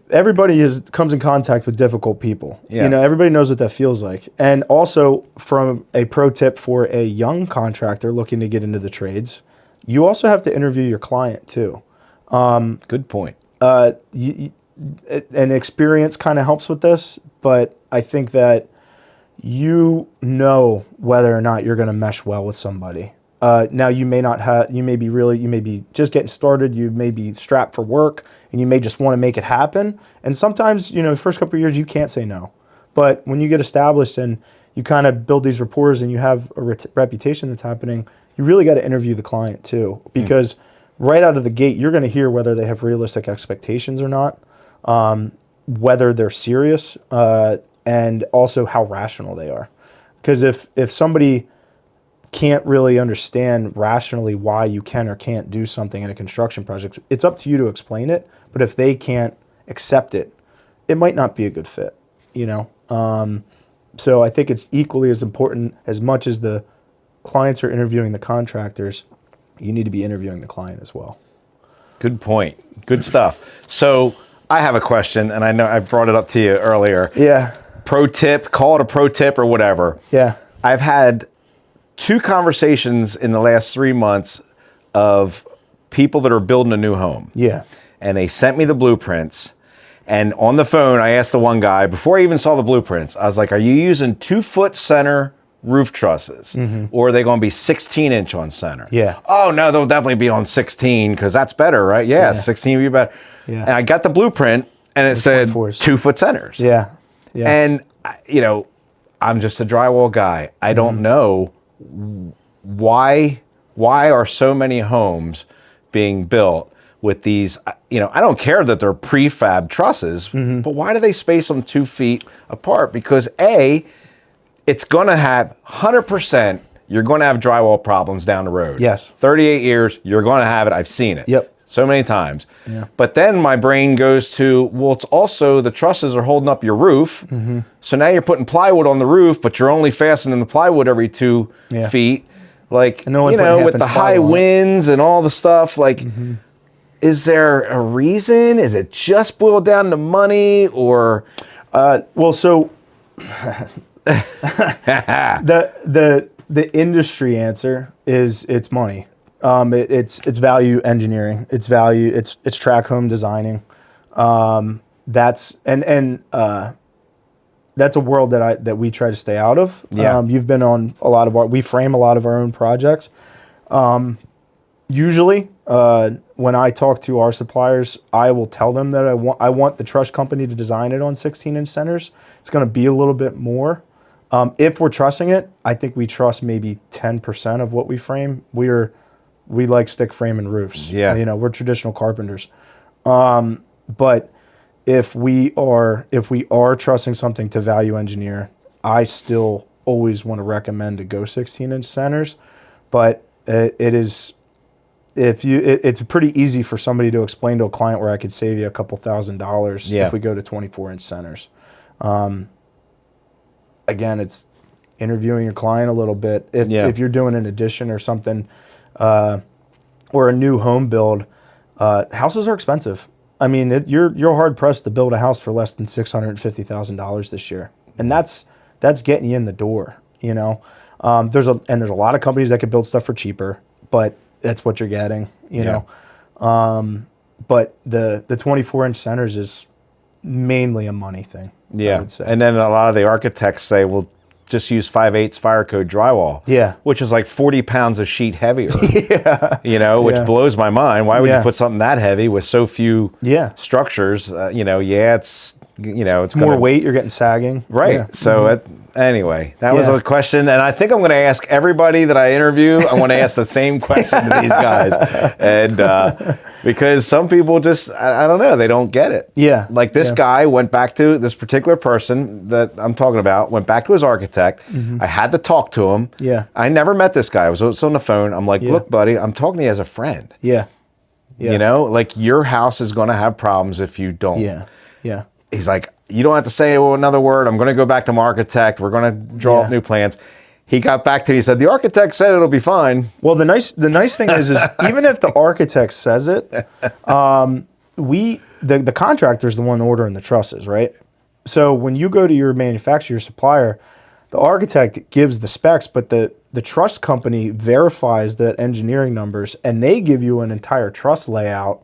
S2: everybody comes in contact with difficult people.
S1: Yeah.
S2: Everybody knows what that feels like. And also, from a pro tip for a young contractor looking to get into the trades, you also have to interview your client too.
S1: Good point.
S2: And experience kind of helps with this, but I think that you know whether or not you're going to mesh well with somebody. Now you may not have, you may be just getting started, you may be strapped for work, and you may just want to make it happen. And sometimes, the first couple of years you can't say no. But when you get established and you kind of build these rapport and you have a reputation that's happening, you really got to interview the client too. Because right out of the gate, you're going to hear whether they have realistic expectations or not, whether they're serious, and also how rational they are. Because if somebody can't really understand rationally why you can or can't do something in a construction project, it's up to you to explain it. But if they can't accept it, it might not be a good fit, So I think it's equally as important, as much as the clients are interviewing the contractors, you need to be interviewing the client as well.
S1: Good point. Good stuff. So I have a question, and I know I brought it up to you earlier.
S2: Yeah.
S1: Pro tip, call it a pro tip or whatever.
S2: Yeah.
S1: I've had 2 conversations in the last 3 months of people that are building a new home.
S2: Yeah.
S1: And they sent me the blueprints. And on the phone, I asked the one guy, before I even saw the blueprints, I was like, are you using 2-foot center roof trusses? Mm-hmm. Or are they going to be 16-inch on center?
S2: Yeah.
S1: Oh, no, they'll definitely be on 16 because that's better, right? Yeah, 16 would be better.
S2: Yeah.
S1: And I got the blueprint, and it said 2-foot centers.
S2: Yeah. Yeah.
S1: And, I'm just a drywall guy. I don't know why are so many homes being built with these, I don't care that they're prefab trusses, but why do they space them 2 feet apart? Because it's going to have 100%, you're going to have drywall problems down the road.
S2: Yes.
S1: 38 years, you're going to have it. I've seen it.
S2: Yep.
S1: So many times.
S2: Yeah.
S1: But then my brain goes to, well, it's also the trusses are holding up your roof. Mm-hmm. So now you're putting plywood on the roof, but you're only fastening the plywood every 2 feet. Like, with the high winds and all the stuff, like, is there a reason? Is it just boiled down to money or?
S2: So the industry answer is it's money. It's value engineering. It's value. It's track home designing. That's that's a world that we try to stay out of.
S1: Yeah.
S2: You've been on we frame a lot of our own projects. Usually, when I talk to our suppliers, I will tell them that I want the truss company to design it on 16-inch centers. It's going to be a little bit more. If we're trussing it, I think we truss maybe 10% of what we frame. We like stick framing roofs.
S1: Yeah.
S2: We're traditional carpenters. But if we are trussing something to value engineer, I still always want to recommend to go 16-inch centers. But it's pretty easy for somebody to explain to a client where I could save you a couple $1,000s if we go to 24-inch centers. Again, interviewing your client a little bit. If you're doing an addition or something, or a new home build, houses are expensive. I mean, you're hard pressed to build a house for less than $650,000 this year, and that's getting you in the door. You know, there's a lot of companies that could build stuff for cheaper, but that's what you're getting. You know, but the 24-inch centers is mainly a money thing.
S1: Yeah,
S2: I would say.
S1: And then a lot of the architects say, well, just use 5/8 fire code drywall.
S2: Yeah.
S1: Which is like 40 pounds a sheet heavier. You know, which blows my mind. Why would you put something that heavy with so few structures? You know, it's it's
S2: more weight. You're getting sagging.
S1: Right.
S2: Yeah.
S1: So anyway, that was a question, and I think I'm going to ask everybody that I interview. I want to ask the same question to these guys, and because some people just I don't know, they don't get it.
S2: Yeah.
S1: Like this guy went back to this particular person that I'm talking about. Went back to his architect. I had to talk to him.
S2: Yeah.
S1: I never met this guy. I was on the phone. I'm like, look, buddy, I'm talking to you as a friend.
S2: Yeah. Yeah.
S1: You know, like your house is going to have problems if you don't.
S2: Yeah. Yeah.
S1: He's like, you don't have to say another word. I'm going to go back to my architect. We're going to draw up new plans. He got back to me. He said, the architect said it'll be fine.
S2: Well, the nice thing is even if the architect says it, the contractor's the one ordering the trusses, right? So when you go to your manufacturer, your supplier, the architect gives the specs, but the truss company verifies the engineering numbers, and they give you an entire truss layout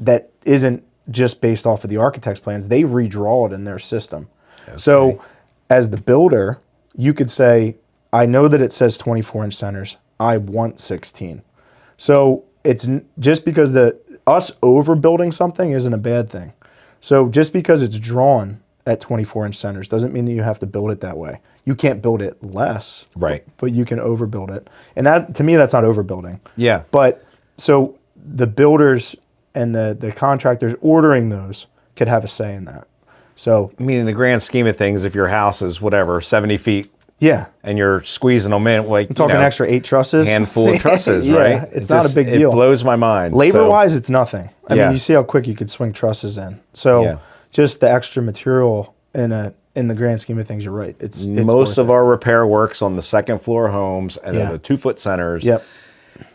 S2: that isn't just based off of the architect's plans. They redraw it in their system. Okay. So as the builder, you could say, I know that it says 24-inch centers. I want 16. So it's just because us overbuilding something isn't a bad thing. So just because it's drawn at 24-inch centers doesn't mean that you have to build it that way. You can't build it less,
S1: right? But
S2: you can overbuild it. And that, to me, that's not overbuilding.
S1: Yeah.
S2: But so the builders and the contractors ordering those could have a say in that. So
S1: I mean, in the grand scheme of things, if your house is whatever 70 feet, and you're squeezing them in, like
S2: I'm talking extra 8 trusses,
S1: handful of trusses, right?
S2: It's not a big deal.
S1: It blows my mind.
S2: Labor-wise, it's nothing. I mean, you see how quick you could swing trusses in. So just the extra material in the grand scheme of things, you're right. It's
S1: most of our repair works on the second floor homes and the 2-foot centers.
S2: Yep.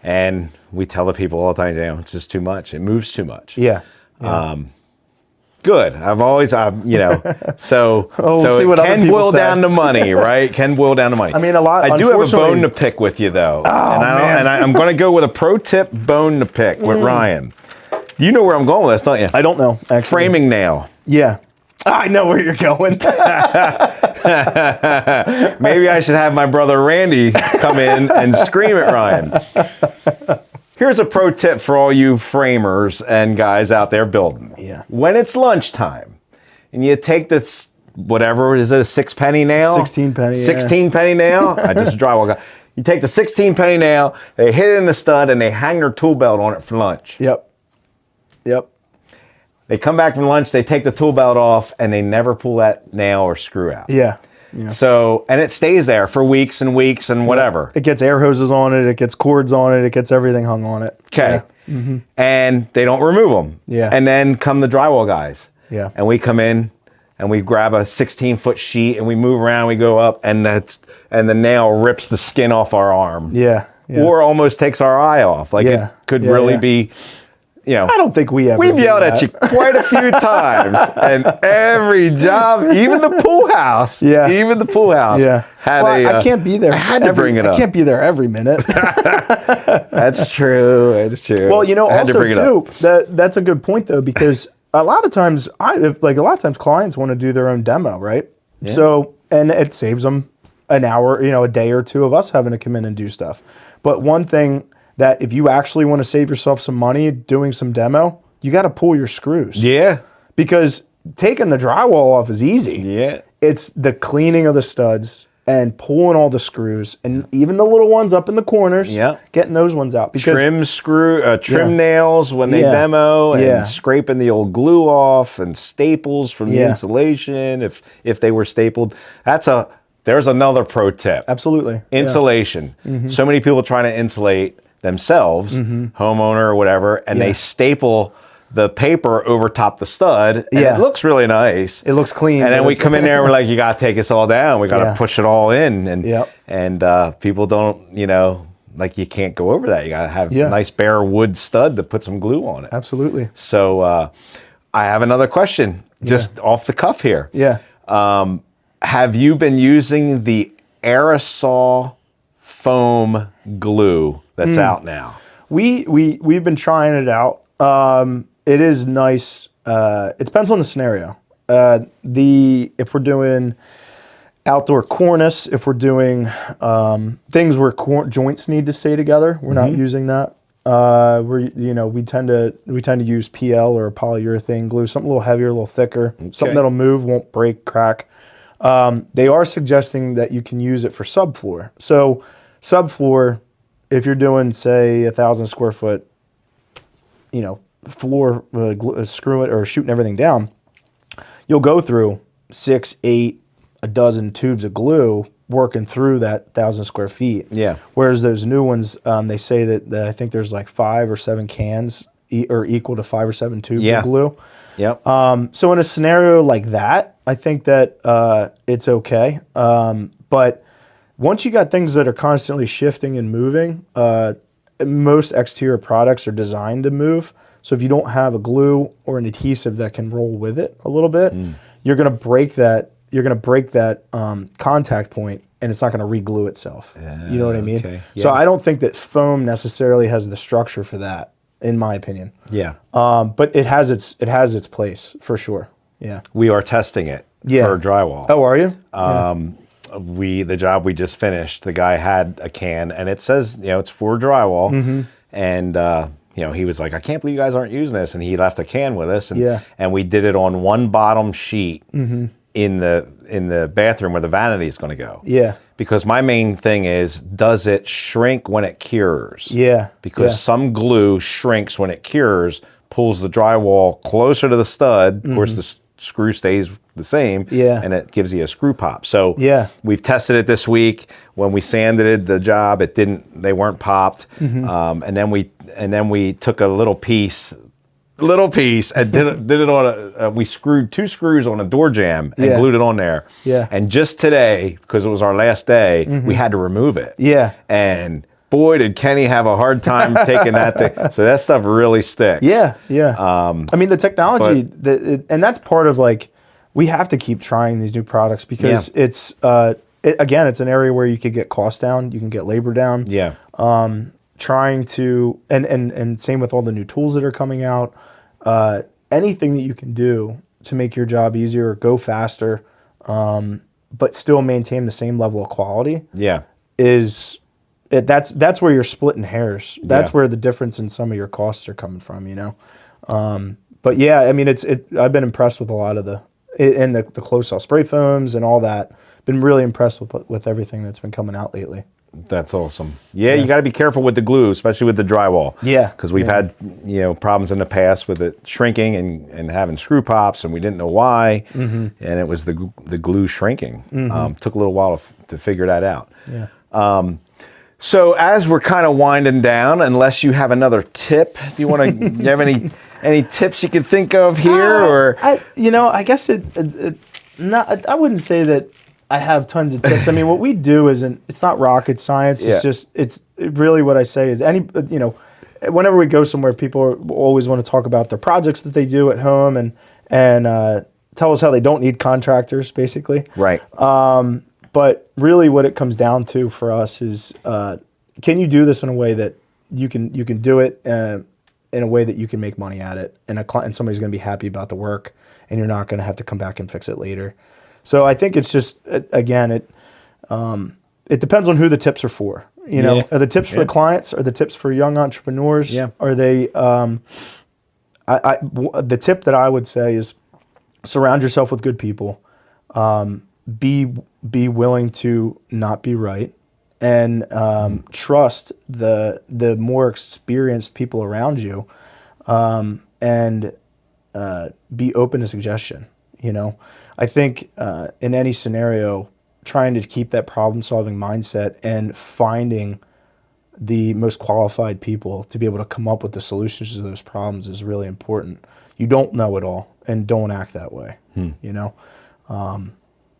S1: And we tell the people all the time, it's just too much. It moves too much.
S2: Yeah.
S1: Good. I've always, so
S2: we'll see what
S1: it can boil down to money, right? Can boil down to money.
S2: I mean, I
S1: do have a bone to pick with you, though.
S2: Oh, man.
S1: I'm going to go with a pro tip bone to pick with Ryan. You know where I'm going with this, don't you?
S2: I don't know, actually.
S1: Framing nail.
S2: Yeah. I know where you're going.
S1: Maybe I should have my brother Randy come in and scream at Ryan. Here's a pro tip for all you framers and guys out there building.
S2: Yeah.
S1: When it's lunchtime and you take this, whatever, is it a 6 penny nail?
S2: 16 penny.
S1: 16 penny nail? I just a drywall guy. You take the 16 penny nail, they hit it in the stud, and they hang their tool belt on it for lunch.
S2: Yep.
S1: They come back from lunch, they take the tool belt off, and they never pull that nail or screw out.
S2: Yeah.
S1: So, and it stays there for weeks and weeks and whatever.
S2: It gets air hoses on it, it gets cords on it, it gets everything hung on it.
S1: Okay.
S2: Yeah. Mm-hmm.
S1: And they don't remove them.
S2: Yeah.
S1: And then come the drywall guys.
S2: Yeah.
S1: And we come in and we grab a 16-foot sheet and we move around, we go up, and the nail rips the skin off our arm.
S2: Yeah.
S1: Or almost takes our eye off. Like it could really be,
S2: I don't think we've
S1: yelled at you quite a few times, and every job, even the pool house,
S2: I can't be there.
S1: I had to bring it up.
S2: I can't be there every minute.
S1: That's true.
S2: Well, also too, that's a good point though, because a lot of times clients want to do their own demo, right? Yeah. So, and it saves them an hour, a day or two of us having to come in and do stuff. But one thing that if you actually want to save yourself some money doing some demo, you got to pull your screws.
S1: Yeah.
S2: Because taking the drywall off is easy.
S1: Yeah.
S2: It's the cleaning of the studs and pulling all the screws and even the little ones up in the corners. Yeah. Getting those ones out. Because
S1: trim nails when they demo, and scraping the old glue off, and staples from the insulation if they were stapled. There's another pro tip.
S2: Absolutely.
S1: Insulation. Yeah. Mm-hmm. So many people trying to insulate themselves, homeowner or whatever, and they staple the paper over top the stud. And
S2: Yeah.
S1: it looks really nice.
S2: It looks clean.
S1: And then we come in there and we're like, you got to take us all down. We got to
S2: Yeah.
S1: push it all in. And
S2: Yep.
S1: and people don't, like you can't go over that. You got to have
S2: Yeah.
S1: a nice bare wood stud to put some glue on it.
S2: Absolutely.
S1: So I have another question, just off the cuff here.
S2: Yeah.
S1: Have you been using the aerosol foam glue that's out now?
S2: We've been trying it out. It is nice. It depends on the scenario. If we're doing outdoor cornice, if we're doing things where joints need to stay together, we're not using that. We tend to use PL or polyurethane glue, something a little heavier, a little thicker, something that'll move, won't break, crack. They are suggesting that you can use it for subfloor. So subfloor, if you're doing, say, 1,000 square foot, floor, screw it or shooting everything down, you'll go through 6, 8, a dozen tubes of glue working through that 1,000 square feet.
S1: Yeah.
S2: Whereas those new ones, they say that I think there's like 5 or 7 cans or equal to 5 or 7 tubes of glue.
S1: Yep.
S2: So in a scenario like that, I think that it's okay. But once you got things that are constantly shifting and moving, most exterior products are designed to move. So if you don't have a glue or an adhesive that can roll with it a little bit, you're going to break that. You're going to break that contact point, and it's not going to re-glue itself. You know what I mean?
S1: Okay.
S2: So
S1: Yeah.
S2: I don't think that foam necessarily has the structure for that, in my opinion.
S1: Yeah.
S2: But it has its place for sure. Yeah.
S1: We are testing it for drywall.
S2: Oh, are you?
S1: The job we just finished, the guy had a can and it says, it's for drywall. And, he was like, I can't believe you guys aren't using this. And he left a can with us. And we did it on one bottom sheet in the bathroom where the vanity is going to go.
S2: Yeah.
S1: Because my main thing is, does it shrink when it cures?
S2: Yeah.
S1: Because some glue shrinks when it cures, pulls the drywall closer to the stud. Of course, the screw stays the same.
S2: Yeah.
S1: And it gives you a screw pop. So
S2: Yeah.
S1: we've tested it this week. When we sanded the job, they weren't popped. And then we took a little piece and did it on we screwed 2 screws on a door jamb and glued it on there.
S2: Yeah.
S1: And just today, because it was our last day, we had to remove it.
S2: Yeah.
S1: And boy, did Kenny have a hard time taking that thing. So that stuff really sticks.
S2: Yeah. Yeah. I mean, the technology, and that's part of we have to keep trying these new products because it's it's an area where you could get costs down, you can get labor down.
S1: Yeah.
S2: Trying to and same with all the new tools that are coming out. Anything that you can do to make your job easier, go faster, but still maintain the same level of quality.
S1: Yeah.
S2: That's where you're splitting hairs. That's where the difference in some of your costs are coming from. But yeah, I mean, I've been impressed with a lot of the closed cell spray foams and all that. Been really impressed with everything that's been coming out lately.
S1: That's awesome. Yeah, you got to be careful with the glue, especially with the drywall.
S2: Yeah.
S1: Because we've had problems in the past with it shrinking and having screw pops, and we didn't know why. And it was the glue shrinking. Took a little while to figure that out.
S2: Yeah.
S1: So as we're kind of winding down, unless you have another tip, do you want to? You have any tips you can think of here, or
S2: I guess I wouldn't say that I have tons of tips. I mean, what we do it's not rocket science. It's really what I say is whenever we go somewhere, people always want to talk about their projects that they do at home and tell us how they don't need contractors, basically.
S1: right?
S2: But really what it comes down to for us is, can you do this in a way that you can do it in a way that you can make money at it and somebody's going to be happy about the work and you're not going to have to come back and fix it later. So I think it's just, again, it depends on who the tips are for. Are the tips for the clients? Are the tips for young entrepreneurs?
S1: Yeah.
S2: Are they, the tip that I would say is surround yourself with good people. Be willing to not be right, and trust the more experienced people around you, and be open to suggestion. I think in any scenario, trying to keep that problem-solving mindset and finding the most qualified people to be able to come up with the solutions to those problems is really important. You don't know it all, and don't act that way, you know,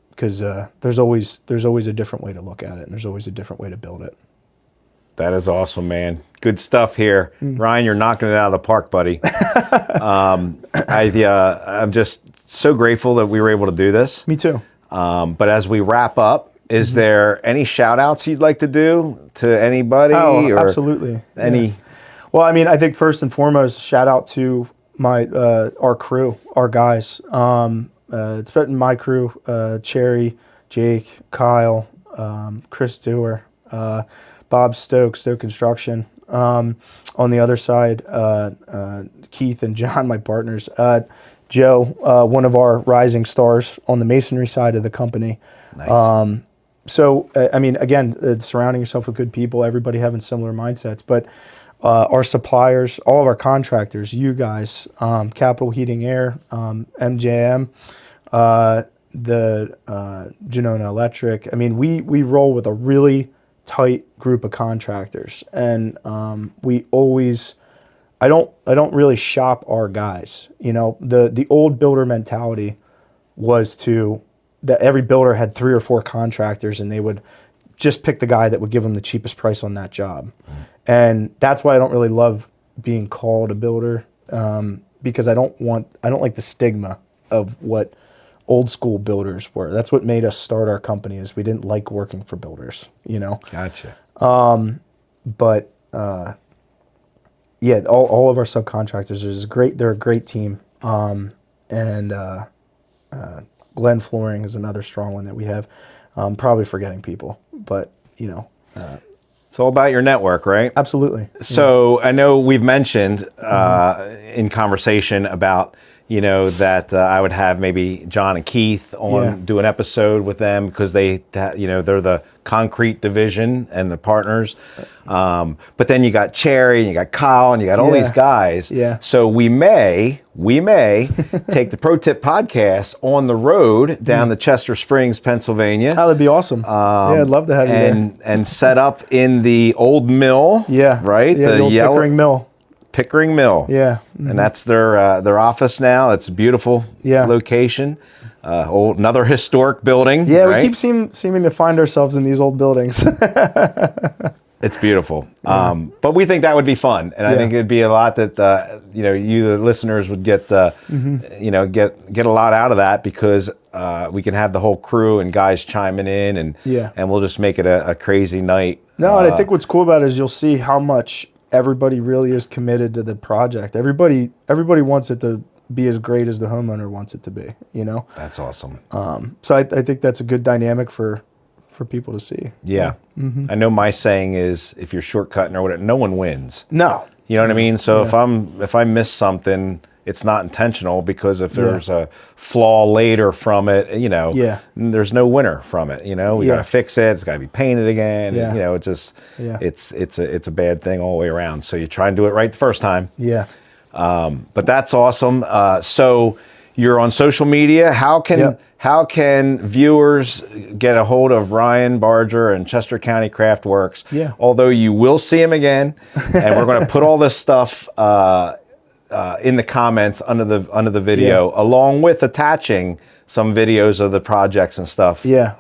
S2: because there's always a different way to look at it, and there's always a different way to build it.
S1: That is awesome, man. Good stuff here. Ryan, you're knocking it out of the park, buddy. I'm just so grateful that we were able to do this.
S2: Me too.
S1: But as we wrap up, is there any shout outs you'd like to do to anybody?
S2: Oh,
S1: or
S2: absolutely.
S1: Any?
S2: Yeah. Well, I mean, I think first and foremost, shout out to our crew, our guys. It's been my crew, Cherry, Jake, Kyle, Chris Dewar, Bob Stoke Construction. On the other side, Keith and John, my partners. Joe, one of our rising stars on the masonry side of the company.
S1: Nice.
S2: So, I mean, again, surrounding yourself with good people, everybody having similar mindsets. But our suppliers, all of our contractors, you guys, Capital Heating Air, MJM, the Genona Electric. I mean, we roll with a really tight group of contractors, and we always. I don't really shop our guys. You know, the old builder mentality was that every builder had 3 or 4 contractors, and they would just pick the guy that would give them the cheapest price on that job. And that's why I don't really love being called a builder, because I don't like the stigma of what old school builders were. That's what made us start our company, is we didn't like working for builders, you know?
S1: Gotcha.
S2: But yeah, all of our subcontractors is great. They're a great team. And Glenn Flooring is another strong one that we have. Probably forgetting people, but you know.
S1: It's all about your network, right?
S2: Absolutely.
S1: So I know we've mentioned in conversation about, you know, that I would have maybe John and Keith on, do an episode with them, because they, you know, they're the concrete division and the partners. But then you got Cherry and you got Kyle and you got all these guys.
S2: Yeah.
S1: So we may take the Pro Tip podcast on the road down to Chester Springs, Pennsylvania.
S2: Oh, that'd be awesome. Yeah, I'd love to have you there.
S1: And set up in the old mill.
S2: Yeah.
S1: Right?
S2: Yeah, the old Pickering Mill.
S1: Pickering Mill.
S2: Yeah.
S1: And that's their office now. It's a beautiful location. Another historic building.
S2: Yeah,
S1: right?
S2: we keep seeming to find ourselves in these old buildings.
S1: It's beautiful. But we think that would be fun. And I think it'd be a lot that, you know, you, the listeners, would get, you know, get a lot out of that, because we can have the whole crew and guys chiming in, and we'll just make it a crazy night.
S2: No, and I think what's cool about it is you'll see how much everybody really is committed to the project. Everybody wants it to be as great as the homeowner wants it to be, you know?
S1: That's awesome.
S2: So I think that's a good dynamic for people to see.
S1: Yeah. I know my saying is, if you're shortcutting or whatever, no one wins.
S2: No.
S1: You know what I mean? So if I miss something, it's not intentional, because if there's a flaw later from it, you know, there's no winner from it. You know, we got to fix it. It's got to be painted again. You know, it's just, it's a bad thing all the way around. So you try and do it right the first time.
S2: Yeah.
S1: But that's awesome. So you're on social media. How can viewers get a hold of Ryan Barger and Chester County Craftworks?
S2: Yeah.
S1: Although you will see him again, and we're going to put all this stuff in the comments under the video, along with attaching some videos of the projects and stuff.
S2: Yeah.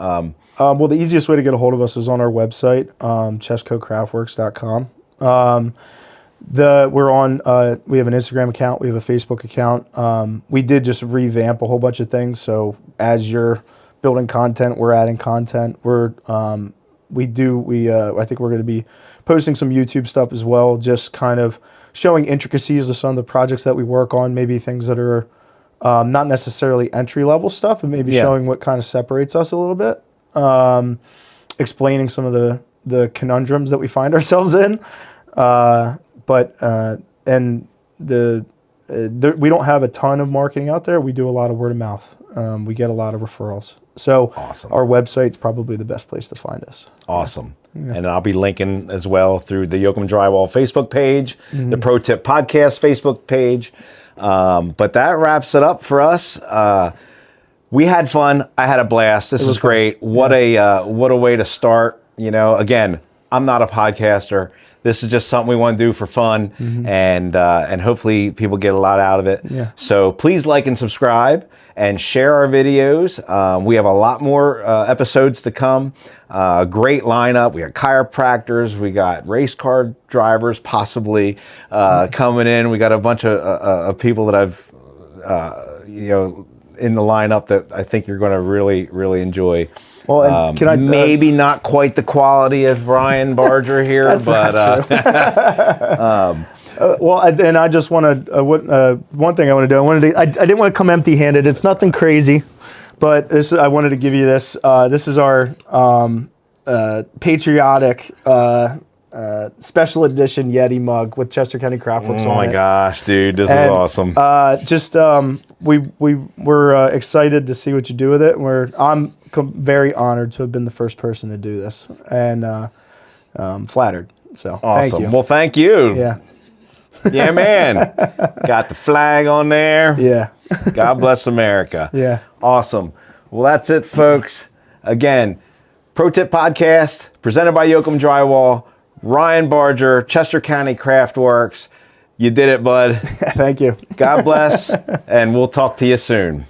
S2: Well, the easiest way to get a hold of us is on our website, chestcocraftworks.com. We're on. We have an Instagram account. We have a Facebook account. We did just revamp a whole bunch of things. So as you're building content, we're adding content. I think we're going to be posting some YouTube stuff as well, just kind of showing intricacies of some of the projects that we work on. Maybe things that are not necessarily entry level stuff, but maybe showing what kind of separates us a little bit. Explaining some of the conundrums that we find ourselves in. We don't have a ton of marketing out there. We do a lot of word of mouth. We get a lot of referrals. So our website's probably the best place to find us.
S1: Awesome. Yeah. And I'll be linking as well through the Yocom Drywall Facebook page, the Pro Tip Podcast Facebook page. But that wraps it up for us. We had fun. I had a blast. This is great. What a way to start. You know, again, I'm not a podcaster. This is just something we want to do for fun, and hopefully people get a lot out of it.
S2: Yeah.
S1: So please like and subscribe and share our videos. We have a lot more episodes to come. Great lineup. We got chiropractors. We got race car drivers possibly coming in. We got a bunch of people that I've in the lineup that I think you're going to really, really enjoy.
S2: Well, and can I
S1: maybe not quite the quality of Ryan Barger here,
S2: That's
S1: but
S2: not true. Well, and I just want to one thing I want to do. I didn't want to come empty-handed. It's nothing crazy, but I wanted to give you this. This is our patriotic special edition Yeti mug with Chester County Craftworks on it.
S1: Oh my gosh, dude, this is awesome.
S2: We're excited to see what you do with it. I'm very honored to have been the first person to do this, and flattered. So
S1: Awesome.
S2: Thank you.
S1: Well, thank you.
S2: Yeah.
S1: Yeah, man. Got the flag on there.
S2: Yeah.
S1: God bless America.
S2: Yeah.
S1: Awesome. Well, that's it, folks. Again, Pro Tip Podcast presented by Yocom Drywall. Ryan Barger, Chester County Craftworks. You did it, bud.
S2: Thank you.
S1: God bless, and we'll talk to you soon.